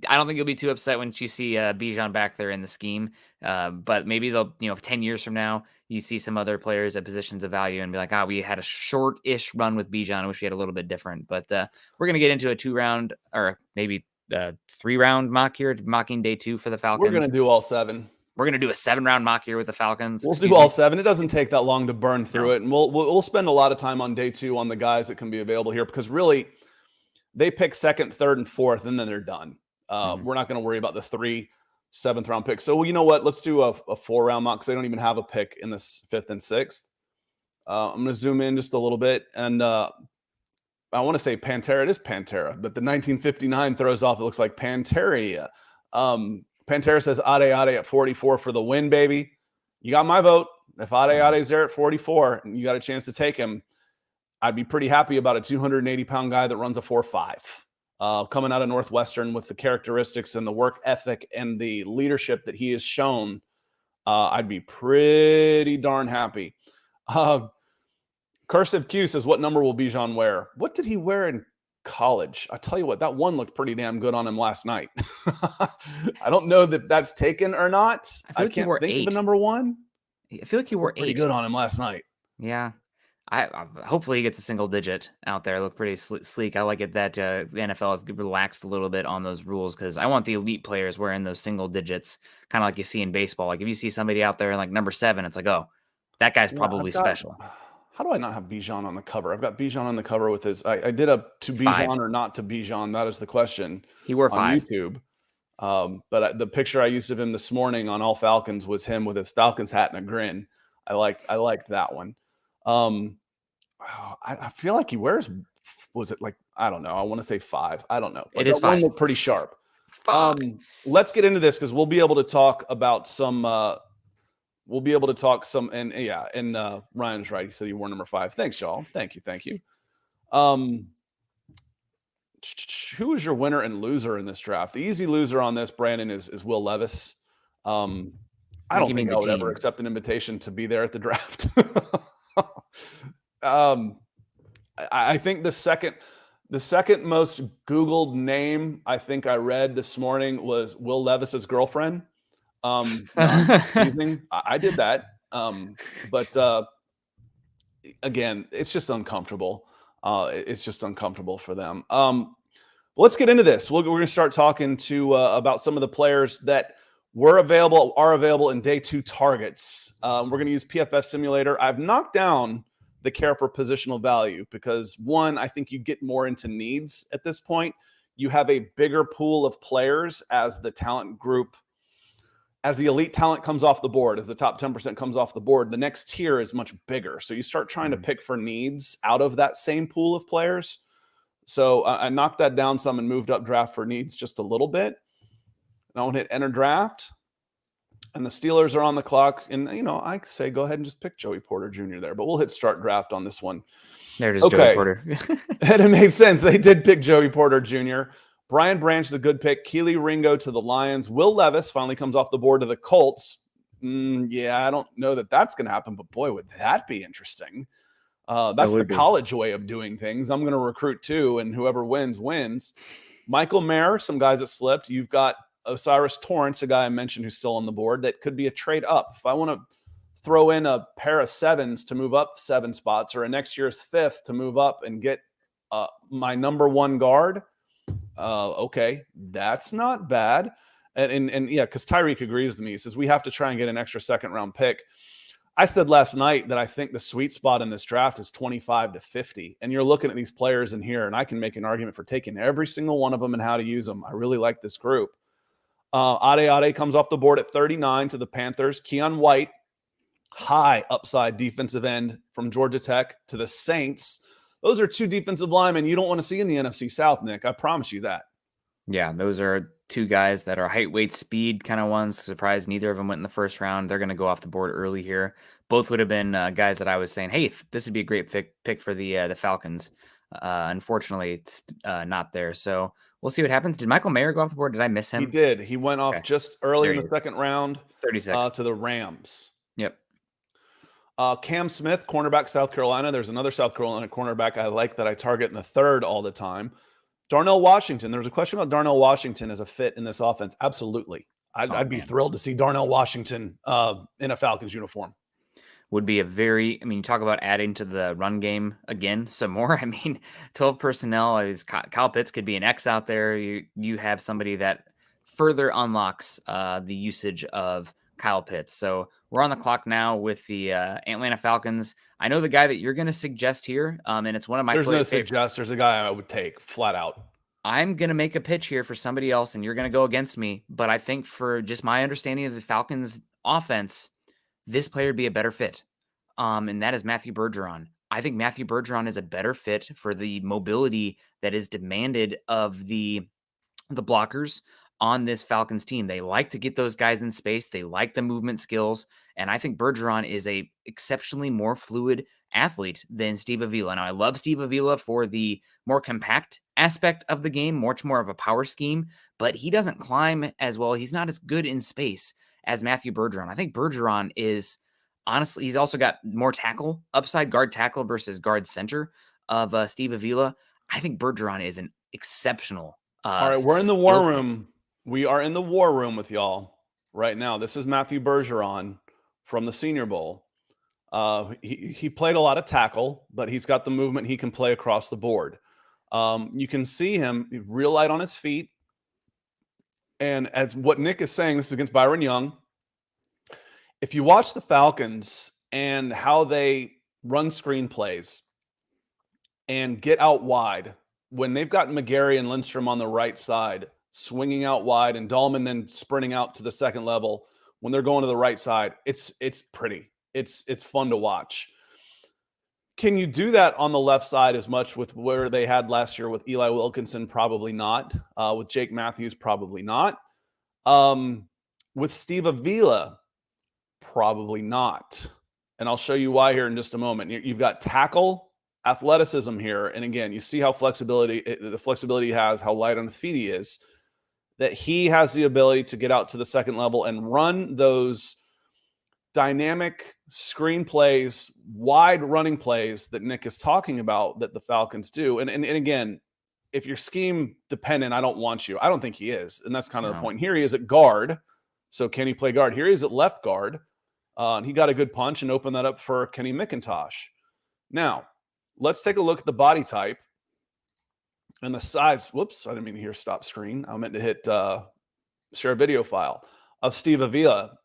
I don't think you'll be too upset when you see Bijan back there in the scheme. But maybe they'll, 10 years from now, you see some other players at positions of value and be like, we had a short-ish run with Bijan. I wish we had a little bit different. But we're going to get into a 2-round or maybe 3-round mock here, mocking day 2 for the Falcons. We're going to do all 7. We're going to do a 7-round mock here with the Falcons. We'll do all 7. It doesn't take that long to burn through it. And we'll spend a lot of time on day 2 on the guys that can be available here, because really they pick 2nd, 3rd, and 4th, and then they're done. We're not going to worry about the 3 7th-round picks. So, you know what? Let's do a 4-round mock, because they don't even have a pick in the 5th and 6th. I'm going to zoom in just a little bit. And I want to say Pantera. It is Pantera, but the 1959 throws off. It looks like Panteria. Pantera says Ade at 44 for the win, baby. You got my vote. If Ade's there at 44 and you got a chance to take him, I'd be pretty happy about a 280-pound guy that runs a 4.5. Coming out of Northwestern with the characteristics and the work ethic and the leadership that he has shown, I'd be pretty darn happy. Cursive Q says, what number will Bijan wear? What did he wear in college? I tell you what, that one looked pretty damn good on him last night. I don't know that that's taken or not. I can't think of a number 1. I feel like he wore 8. Pretty good on him last night. Yeah. I hopefully he gets a single digit out there. Look pretty sleek. I like it that the NFL has relaxed a little bit on those rules, because I want the elite players wearing those single digits, kind of like you see in baseball. Like if you see somebody out there like number 7, it's like, oh, that guy's probably special. How do I not have Bijan on the cover? I've got Bijan on the cover with his. I did a to Bijan 5. Or not to Bijan. That is the question. He wore 5 on YouTube. But the picture I used of him this morning on All Falcons was him with his Falcons hat and a grin. I liked that one. I feel like he wears. Was it like, I don't know. I want to say 5. I don't know. But it is 5. One looked pretty sharp. Let's get into this, because we'll be able to talk about some. And Ryan's right. He said he wore number 5. Thanks, y'all. Thank you. Who is your winner and loser in this draft? The easy loser on this, Brandon, is Will Levis. I don't think I would ever accept an invitation to be there at the draft. I think the second most Googled name I think I read this morning was Will Levis's girlfriend. I did that. But again, it's just uncomfortable. It's just uncomfortable for them. Let's get into this. We're going to start talking about some of the players that are available in day 2 targets. We're going to use PFF Simulator. I've knocked down the care for positional value because, one, I think you get more into needs at this point. You have a bigger pool of players as the talent group, as the elite talent comes off the board, as the top 10% comes off the board, the next tier is much bigger. So you start trying to pick for needs out of that same pool of players. So I knocked that down some and moved up draft for needs just a little bit. And I want to hit enter draft. And the Steelers are on the clock. And, I say go ahead and just pick Joey Porter Jr. there. But we'll hit start draft on this one. There it is, Joey Porter. And it makes sense. They did pick Joey Porter Jr. Brian Branch is a good pick. Keely Ringo to the Lions. Will Levis finally comes off the board to the Colts. I don't know that that's going to happen, but boy, would that be interesting. That's the college way of doing things. I'm going to recruit 2, and whoever wins, wins. Michael Mayer, some guys that slipped. You've got Osiris Torrance, a guy I mentioned who's still on the board. That could be a trade up. If I want to throw in a pair of 7s to move up 7 spots, or a next year's 5th to move up and get my number 1 guard, okay, that's not bad. And yeah, because Tyreek agrees with me. He says we have to try and get an extra 2nd-round pick. I said last night that I think the sweet spot in this draft is 25 to 50. And you're looking at these players in here, and I can make an argument for taking every single one of them and how to use them. I really like this group. Ade comes off the board at 39 to the Panthers. Keon White, high upside defensive end from Georgia Tech to the Saints. Those are 2 defensive linemen you don't want to see in the NFC South, Nick. I promise you that. Yeah, those are 2 guys that are height, weight, speed kind of ones. Surprised neither of them went in the 1st round. They're going to go off the board early here. Both would have been guys that I was saying, hey, this would be a great pick for the Falcons. Unfortunately, it's not there. So we'll see what happens. Did Michael Mayer go off the board? Did I miss him? He did. He went off just early in the 2nd round. 36. To the Rams. Yep. Cam Smith, cornerback, South Carolina. There's another South Carolina cornerback I like that I target in the 3rd all the time. Darnell Washington. There was a question about Darnell Washington as a fit in this offense. Absolutely. I'd be thrilled to see Darnell Washington in a Falcons uniform. Would be you talk about adding to the run game again some more. 12 personnel is Kyle Pitts could be an X out there. You have somebody that further unlocks the usage of Kyle Pitts. So we're on the clock now with the Atlanta Falcons. I know the guy that you're going to suggest here, and it's one of my There's no favorites. suggest. There's a guy I would take flat out. I'm going to make a pitch here for somebody else, and you're going to go against me. But I think for just my understanding of the Falcons offense, this player would be a better fit. And that is Matthew Bergeron. I think Matthew Bergeron is a better fit for the mobility that is demanded of the blockers on this Falcons team. They like to get those guys in space. They like the movement skills. And I think Bergeron is a exceptionally more fluid athlete than Steve Avila. Now, I love Steve Avila for the more compact aspect of the game, much more of a power scheme, but he doesn't climb as well. He's not as good in space as Matthew Bergeron. I think Bergeron is, honestly, he's also got more tackle upside, guard tackle versus guard center of Steve Avila. I think Bergeron is an exceptional. All right, we're in the war room. We are in the war room with y'all right now. This is Matthew Bergeron from the Senior Bowl. He played a lot of tackle, but he's got the movement. He can play across the board. You can see him real light on his feet. And as what Nick is saying, this is against Byron Young. If you watch the Falcons and how they run screen plays and get out wide, when they've got McGarry and Lindstrom on the right side, swinging out wide, and Dahlman then sprinting out to the second level, when they're going to the right side, it's pretty. It's fun to watch. Can you do that on the left side as much with where they had last year with Eli Wilkinson? Probably not. With Jake Matthews, probably not. With Steve Avila, probably not. And I'll show you why here in just a moment. You've got tackle, athleticism here. And again, you see how the flexibility he has, how light on his feet he is, that he has the ability to get out to the second level and run those dynamic screen plays, wide running plays that Nick is talking about that the Falcons do. And again, if you're scheme dependent, I don't want you. I don't think he is. And that's kind of the point. Here he is at guard. So can he play guard? Here he is at left guard. And he got a good punch and opened that up for Kenny McIntosh. Now, let's take a look at the body type and the size. Whoops, I didn't mean to hear stop screen. I meant to hit share video file of Steve Avila.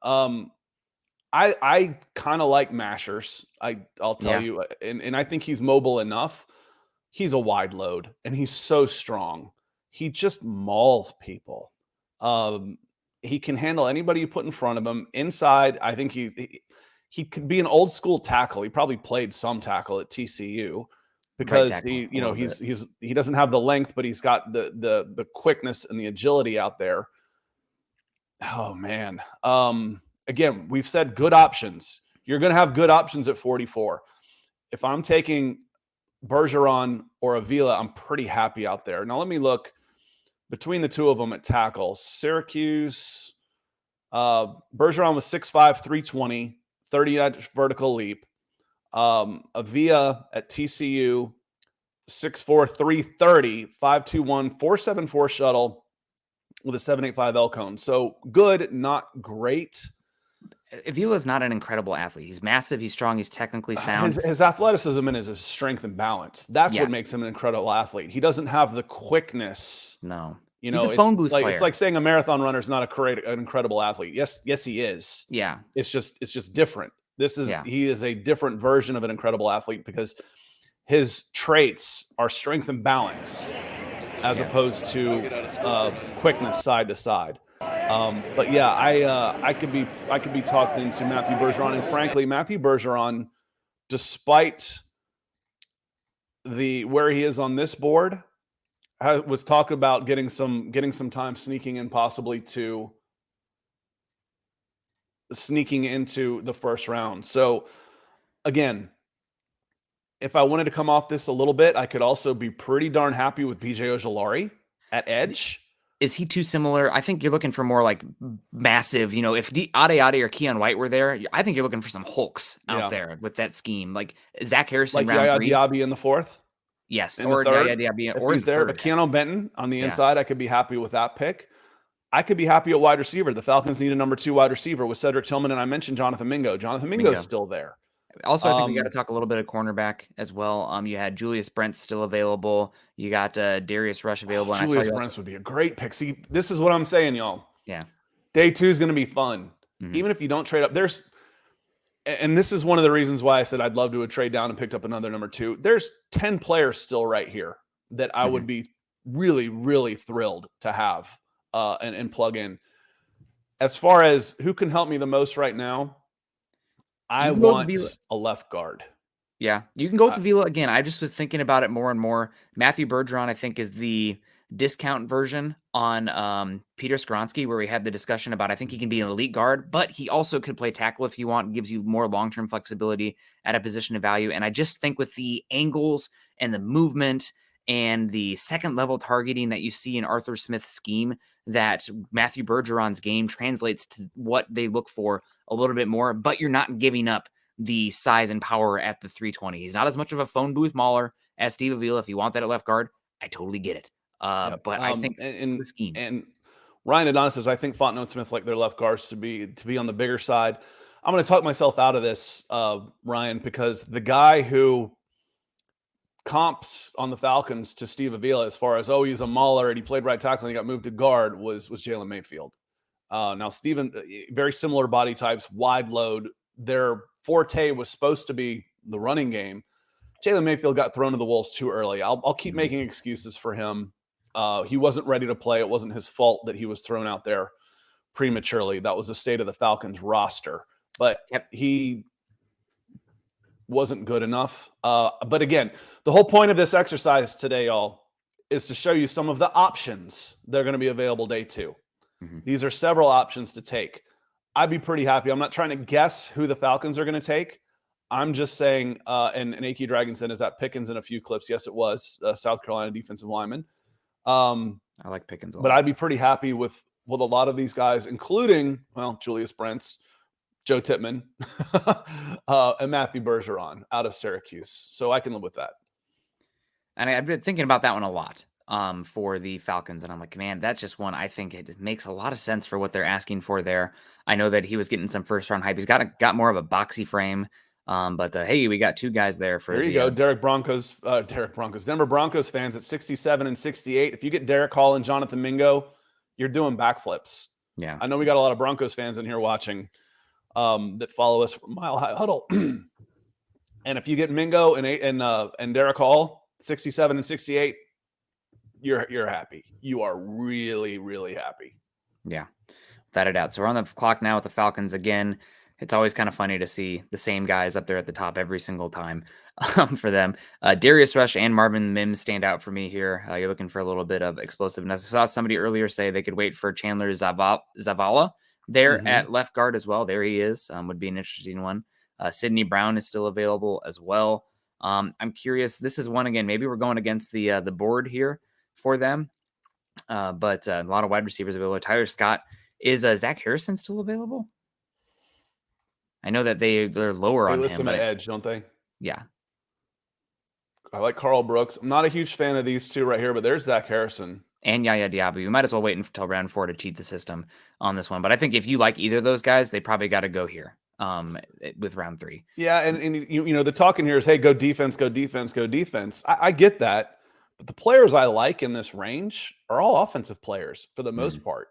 I kind of like mashers. I'll tell you, and I think he's mobile enough. He's a wide load, and he's so strong. He just mauls people. He can handle anybody you put in front of him. Inside, I think he could be an old school tackle. He probably played some tackle at TCU because he doesn't have the length, but he's got the quickness and the agility out there. Oh man. Again, we've said good options. You're going to have good options at 44. If I'm taking Bergeron or Avila, I'm pretty happy out there. Now let me look between the two of them at tackle. Syracuse, Bergeron was 6'5", 320, 30-inch vertical leap. Avila at TCU, 6'4", 330, 5'2", 4.74 shuttle with a 7.85 L cone. So good, not great. Avila is not an incredible athlete. He's massive. He's strong. He's technically sound. His athleticism and his strength and balance. That's what makes him an incredible athlete. He doesn't have the quickness. No. You know, he's a phone booth player. It's like saying a marathon runner is not an incredible athlete. Yes, he is. Yeah. It's just different. He is a different version of an incredible athlete because his traits are strength and balance as opposed to quickness side to side. But yeah, I could be talked into Matthew Bergeron, and frankly, Matthew Bergeron, despite where he is on this board, was talked about getting some time sneaking into the first round. So again, if I wanted to come off this a little bit, I could also be pretty darn happy with BJ Ojulari at edge. Is he too similar? I think you're looking for more like massive, if Ade or Keon White were there, I think you're looking for some Hulks out there with that scheme. Like Zach Harrison, like Yaya Diaby in the fourth. Yes, in the or third. If or he's the there, third. Keanu Benton on the Yeah. inside, I could be happy with that pick. I could be happy at wide receiver. The Falcons need a number 2 wide receiver with Cedric Tillman, and I mentioned Jonathan Mingo. Jonathan Mingo's still there. Also, I think we got to talk a little bit of cornerback as well. You had Julius Brent still available. You got Darius Rush available. And Julius Brent would be a great pick. See, this is what I'm saying, y'all. Yeah. Day 2 is going to be fun. Even if you don't trade up, and this is one of the reasons why I said I'd love to have trade down and picked up another number 2. There's 10 players still right here that I would be really, really thrilled to have and plug in. As far as who can help me the most right now, I want a left guard. Yeah, you can go with Avila again. I just was thinking about it more and more. Matthew Bergeron, I think, is the discount version on Peter Skoronski, where we had the discussion about I think he can be an elite guard, but he also could play tackle if you want. Gives you more long-term flexibility at a position of value. And I just think with the angles and the movement and the second-level targeting that you see in Arthur Smith's scheme, that Matthew Bergeron's game translates to what they look for a little bit more, but you're not giving up the size and power at the 320. He's not as much of a phone booth mauler as Steve Avila. If you want that at left guard, I totally get it. But I think the scheme. And Ryan Adonis says, I think Fontenot and Smith like their left guards to be on the bigger side. I'm going to talk myself out of this, Ryan, because the guy who comps on the Falcons to Steve Avila as far as, he's a mauler and he played right tackle and he got moved to guard was Jalen Mayfield. Now, Steven, very similar body types, wide load. Their forte was supposed to be the running game. Jalen Mayfield got thrown to the wolves too early. I'll keep making excuses for him. He wasn't ready to play. It wasn't his fault that he was thrown out there prematurely. That was the state of the Falcons roster. But he wasn't good enough. But again, the whole point of this exercise today, y'all, is to show you some of the options that are going to be available day 2. These are several options to take. I'd be pretty happy. I'm not trying to guess who the Falcons are going to take. I'm just saying, and Aki Dragon said, is that Pickens in a few clips? Yes, it was. South Carolina defensive lineman. I like Pickens a lot. But I'd be pretty happy with a lot of these guys, including, Julius Brents, Joe Tippmann, and Matthew Bergeron out of Syracuse. So I can live with that. And I've been thinking about that one a lot for the Falcons. And I'm like, man, that's just one I think it makes a lot of sense for what they're asking for there. I know that he was getting some first-round hype. He's got more of a boxy frame. But hey, we got 2 guys there for there you go. Denver Broncos fans at 67 and 68. If you get Derek Hall and Jonathan Mingo, you're doing backflips. Yeah. I know we got a lot of Broncos fans in here watching that follow us from Mile High Huddle. And if you get Mingo and Derek Hall, 67 and 68, you're happy. You are really, really happy. Yeah, without a doubt. So we're on the clock now with the Falcons again. It's always kind of funny to see the same guys up there at the top every single time for them. Darius Rush and Marvin Mims stand out for me here. You're looking for a little bit of explosiveness. I saw somebody earlier say they could wait for Chandler Zavala there at left guard as well. There he is. Would be an interesting one. Sidney Brown is still available as well. I'm curious. This is one, again, maybe we're going against the board here for them. But a lot of wide receivers available. Tyler Scott. Is Zach Harrison still available? I know that they're lower on him. They listen to edge, don't they? Yeah. I like Carl Brooks. I'm not a huge fan of these 2 right here, but there's Zach Harrison. And Yaya Diaby. You might as well wait until round 4 to cheat the system on this one. But I think if you like either of those guys, they probably got to go here with round 3. Yeah, and the talking here is, hey, go defense, go defense, go defense. I get that. But the players I like in this range are all offensive players for the most part.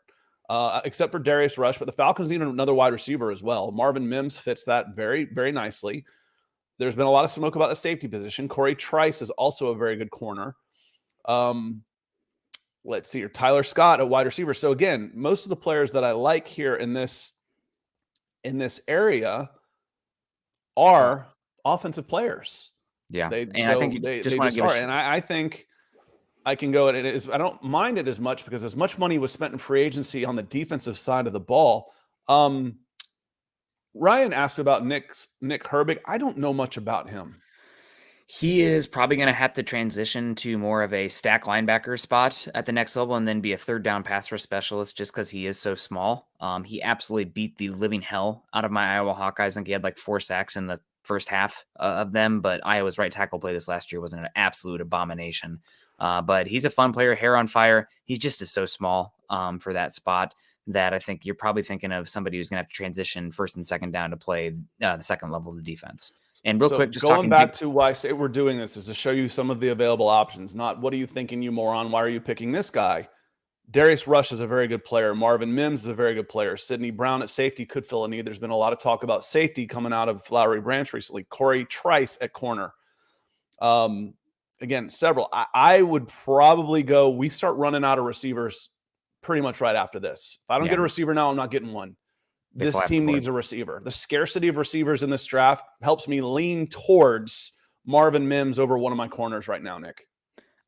Except for Darius Rush, but the Falcons need another wide receiver as well. Marvin Mims fits that very, very nicely. There's been a lot of smoke about the safety position. Corey Trice is also a very good corner. Let's see here. Tyler Scott at wide receiver. So again, most of the players that I like here in this area are offensive players. Yeah. I think they just want to give and I think I can go and I don't mind it as much because as much money was spent in free agency on the defensive side of the ball. Ryan asked about Nick Herbig. I don't know much about him. He is probably going to have to transition to more of a stack linebacker spot at the next level and then be a 3rd down pass rush specialist just because he is so small. He absolutely beat the living hell out of my Iowa Hawkeyes. I think he had like 4 sacks in the first half of them, but Iowa's right tackle play this last year was an absolute abomination. But he's a fun player, hair on fire. He just is so small for that spot that I think you're probably thinking of somebody who's going to have to transition first and second down to play the second level of the defense. And real quick, just going back to why I say we're doing this is to show you some of the available options, not what are you thinking, you moron? Why are you picking this guy? Darius Rush is a very good player. Marvin Mims is a very good player. Sidney Brown at safety could fill a need. There's been a lot of talk about safety coming out of Flowery Branch recently. Corey Trice at corner. Again, several. I would probably go, we start running out of receivers pretty much right after this. If I don't get a receiver now, I'm not getting one. This team needs a receiver. The scarcity of receivers in this draft helps me lean towards Marvin Mims over one of my corners right now, Nick.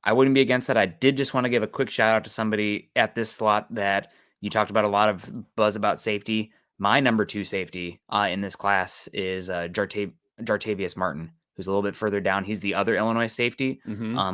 I wouldn't be against that. I did just want to give a quick shout out to somebody at this slot that you talked about a lot of buzz about safety. My number 2 safety in this class is Jartavius Martin, who's a little bit further down. He's the other Illinois safety,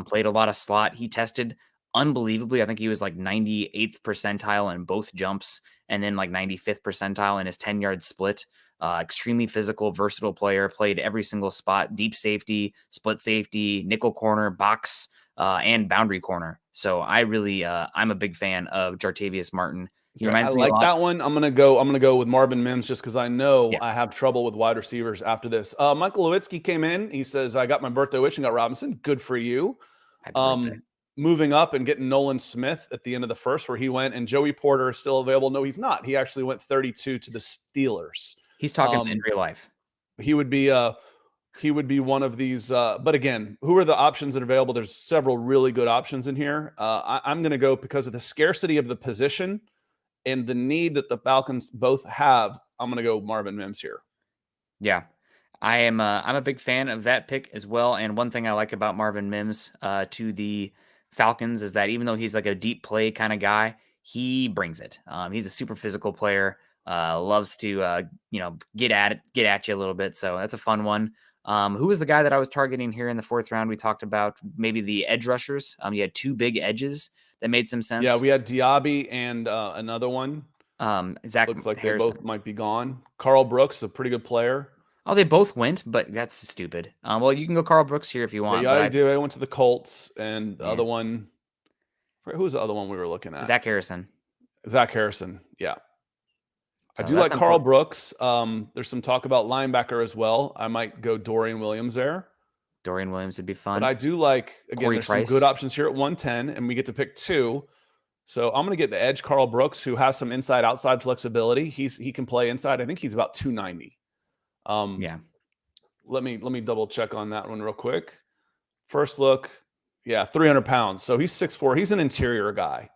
played a lot of slot. He tested unbelievably. I think he was like 98th percentile in both jumps and then like 95th percentile in his 10-yard split. Extremely physical, versatile player, played every single spot, deep safety, split safety, nickel corner, box, and boundary corner. So I really, I'm a big fan of Jartavius Martin. He reminds me a lot. That one. I'm gonna go with Marvin Mims just because I know I have trouble with wide receivers after this. Michael Lewitsky came in. He says, "I got my birthday wish and got Robinson. Good for you." Moving up and getting Nolan Smith at the end of the first, where he went, and Joey Porter is still available. No, he's not. He actually went 32 to the Steelers. He's talking in real life. He would be one of these. But again, who are the options that are available? There's several really good options in here. I'm going to go because of the scarcity of the position and the need that the Falcons both have. I'm going to go Marvin Mims here. Yeah, I'm a big fan of that pick as well. And one thing I like about Marvin Mims to the Falcons is that even though he's like a deep play kind of guy, he brings it. He's a super physical player. Loves to get at you a little bit. So that's a fun one. Who was the guy that I was targeting here in the 4th round? We talked about maybe the edge rushers. You had 2 big edges that made some sense. Yeah, we had Diaby and another one. Zach looks like Harrison. They both might be gone. Carl Brooks, a pretty good player. Oh, they both went, but that's stupid. Well, you can go Carl Brooks here if you want. Yeah, I do. I went to the Colts, and the other one. Who was the other one we were looking at? Zach Harrison. Yeah. So I do like Carl Brooks. There's some talk about linebacker as well. I might go Dorian Williams there. Dorian Williams would be fun. But I do like, again, Corey there's Trice. some good options here at 110, and we get to pick 2. So I'm going to get the edge, Carl Brooks, who has some inside-outside flexibility. He can play inside. I think he's about 290. Yeah. Let me double check on that one real quick. First look, 300 pounds. So he's 6'4". He's an interior guy.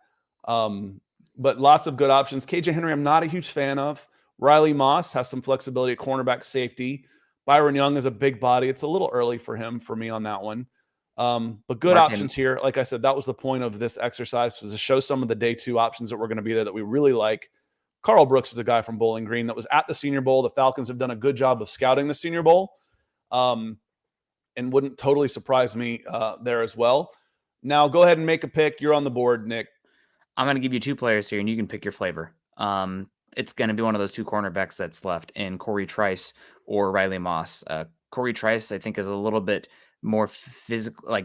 But lots of good options. KJ Henry, I'm not a huge fan of. Riley Moss has some flexibility at cornerback safety. Byron Young is a big body. It's a little early for me on that one. But good options here. Like I said, that was the point of this exercise, was to show some of the day 2 options that were going to be there that we really like. Carl Brooks is a guy from Bowling Green that was at the Senior Bowl. The Falcons have done a good job of scouting the Senior Bowl, and wouldn't totally surprise me there as well. Now, go ahead and make a pick. You're on the board, Nick. I'm going to give you 2 players here, and you can pick your flavor. It's going to be one of those 2 cornerbacks that's left in Corey Trice or Riley Moss. Corey Trice, I think, is a little bit more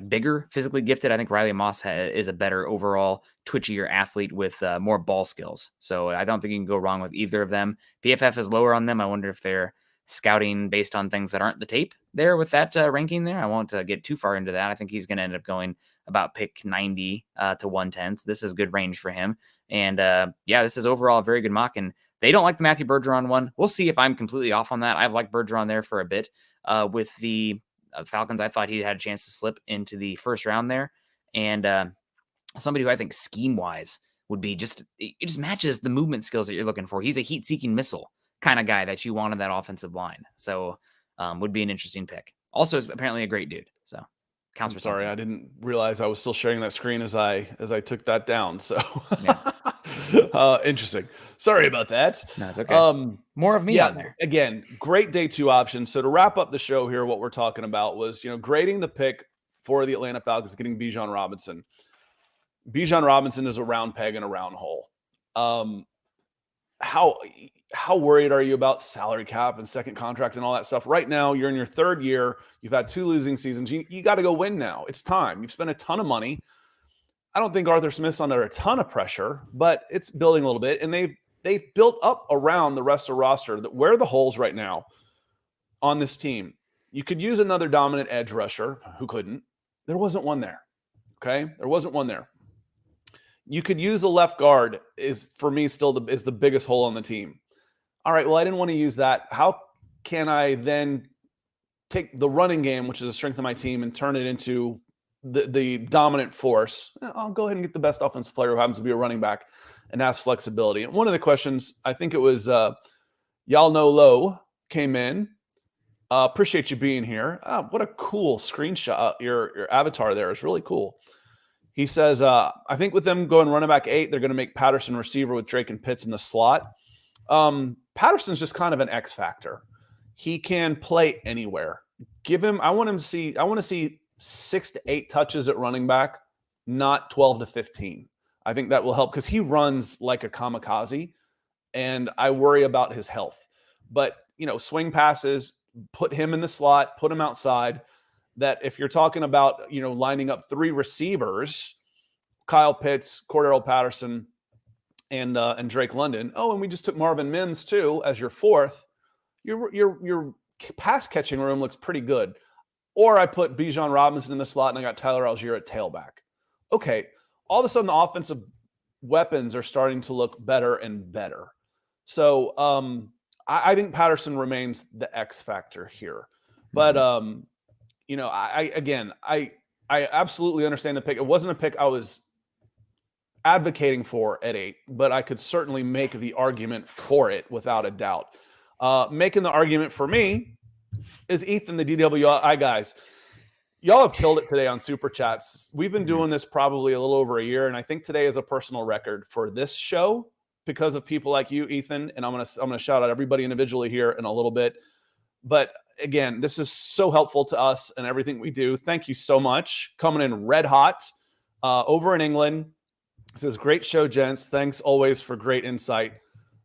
bigger, physically gifted. I think Riley Moss is a better overall, twitchier athlete with more ball skills. So I don't think you can go wrong with either of them. PFF is lower on them. I wonder if they're scouting based on things that aren't the tape there with that ranking there. I won't get too far into that. I think he's going to end up going about pick 90 to 110. So this is good range for him. And this is overall a very good mock. And they don't like the Matthew Bergeron one. We'll see if I'm completely off on that. I've liked Bergeron there for a bit. With the Falcons, I thought he had a chance to slip into the 1st round there. And somebody who I think scheme-wise would be it just matches the movement skills that you're looking for. He's a heat-seeking missile kind of guy that you want on that offensive line. So would be an interesting pick. Also, is apparently a great dude. So counts for something. Sorry, I didn't realize I was still sharing that screen as I took that down. So interesting. Sorry about that. No, it's okay. More of me on there. Again, great day 2 options. So to wrap up the show here, what we're talking about was, grading the pick for the Atlanta Falcons, getting Bijan Robinson. Bijan Robinson is a round peg in a round hole. how worried are you about salary cap and second contract and all that stuff? Right now, you're in your third year. You've had 2 losing seasons. You got to go win now. It's time. You've spent a ton of money. I don't think Arthur Smith's under a ton of pressure, but it's building a little bit, and they've built up around the rest of the roster. Where are the holes right now on this team? You could use another dominant edge rusher. Who couldn't? There wasn't one there. Okay, there wasn't one there. You could use a left guard. Is for me still is the biggest hole on the team. All right, well, I didn't want to use that. How can I then take the running game, which is a strength of my team, and turn it into the dominant force? I'll go ahead and get the best offensive player who happens to be a running back and has flexibility. And one of the questions, I think it was Y'all Know Low came in. Appreciate you being here. What a cool screenshot. Your avatar there is really cool. He says, I think with them going running back 8, they're going to make Patterson receiver with Drake and Pitts in the slot. Patterson's just kind of an X factor. He can play anywhere. I want to see 6 to 8 touches at running back, not 12 to 15. I think that will help because he runs like a kamikaze, and I worry about his health. But, swing passes, put him in the slot, put him outside. That if you're talking about, lining up 3 receivers, Kyle Pitts, Cordero Patterson, and Drake London. Oh, and we just took Marvin Mims too as your 4th. Your pass catching room looks pretty good. Or I put Bijan Robinson in the slot and I got Tyler Algier at tailback. Okay, all of a sudden the offensive weapons are starting to look better and better. So I think Patterson remains the X factor here. But I absolutely understand the pick. It wasn't a pick I was advocating for at 8, but I could certainly make the argument for it without a doubt. Making the argument for me is Ethan, the DWI guys. Y'all have killed it today on Super Chats. We've been doing this probably a little over a year, and I think today is a personal record for this show because of people like you, Ethan. And I'm gonna shout out everybody individually here in a little bit. But again, this is so helpful to us and everything we do. Thank you so much. Coming in red hot over in England. It says, great show, gents. Thanks always for great insight.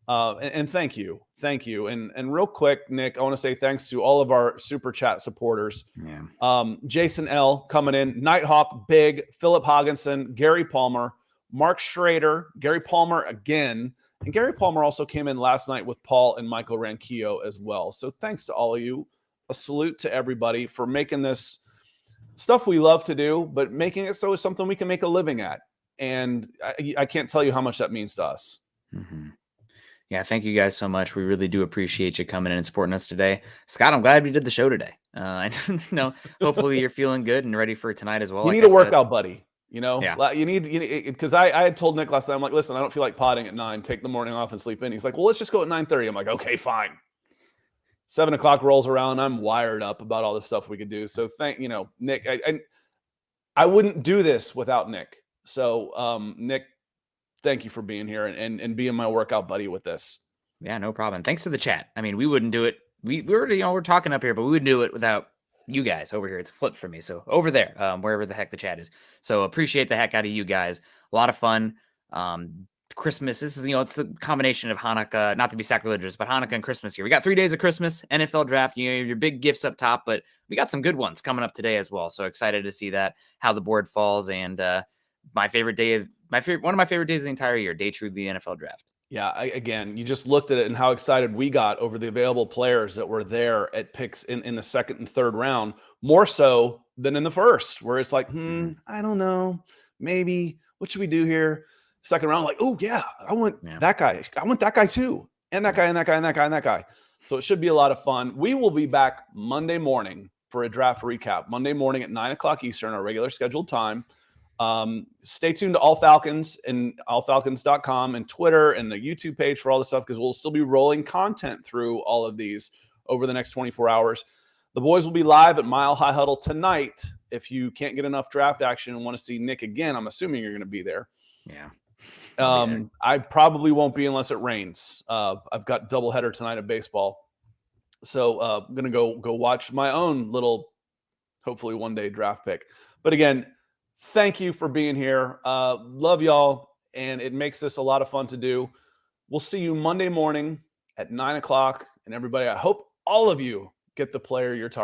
And thank you. Thank you. And real quick, Nick, I want to say thanks to all of our Super Chat supporters. Yeah. Jason L. coming in, Nighthawk, Big, Philip Hogginson, Gary Palmer, Mark Schrader, Gary Palmer again. And Gary Palmer also came in last night with Paul and Michael Ranquillo as well. So thanks to all of you. A salute to everybody for making this stuff we love to do, but making it so it's something we can make a living at. And I can't tell you how much that means to us. Mm-hmm. Yeah, thank you guys so much. We really do appreciate you coming in and supporting us today. Scott, I'm glad we did the show today. Hopefully you're feeling good and ready for tonight as well. You need a workout buddy. Yeah. You need because I had told Nick last night, I'm like, listen, I don't feel like potting at 9. Take the morning off and sleep in. He's like, well, let's just go at 9:30. I'm like, okay, fine. 7 o'clock rolls around. I'm wired up about all the stuff we could do. So Nick, I wouldn't do this without Nick. So Nick, thank you for being here and being my workout buddy with this. Yeah, no problem. Thanks to the chat. I mean, we wouldn't do it. We're talking up here, but we wouldn't do it without you guys over here. It's flipped for me. So over there, wherever the heck the chat is. So appreciate the heck out of you guys. A lot of fun. Christmas. This is, it's the combination of Hanukkah, not to be sacrilegious, but Hanukkah and Christmas here. We got 3 days of Christmas, NFL draft, your big gifts up top, but we got some good ones coming up today as well. So excited to see that, how the board falls, and one of my favorite days of the entire year, day 2 of the NFL draft. Yeah, again, you just looked at it and how excited we got over the available players that were there at picks in the 2nd and 3rd round, more so than in the 1st, where it's like, I don't know, maybe, what should we do here? 2nd round, like, oh, yeah, I want that guy. I want that guy too, and that guy, and that guy, and that guy, and that guy. So it should be a lot of fun. We will be back Monday morning for a draft recap, Monday morning at 9 o'clock Eastern, our regular scheduled time. Stay tuned to All Falcons and allfalcons.com and Twitter and the YouTube page for all the stuff, because we'll still be rolling content through all of these over the next 24 hours. The boys will be live at Mile High Huddle tonight. If you can't get enough draft action and want to see Nick again, I'm assuming you're going to be there. Yeah. I probably won't be unless it rains. I've got doubleheader tonight of baseball. So I'm going to go watch my own little, hopefully one day draft pick. But again, thank you for being here. Love y'all. And it makes this a lot of fun to do. We'll see you Monday morning at 9 o'clock. And everybody, I hope all of you get the player you're targeting.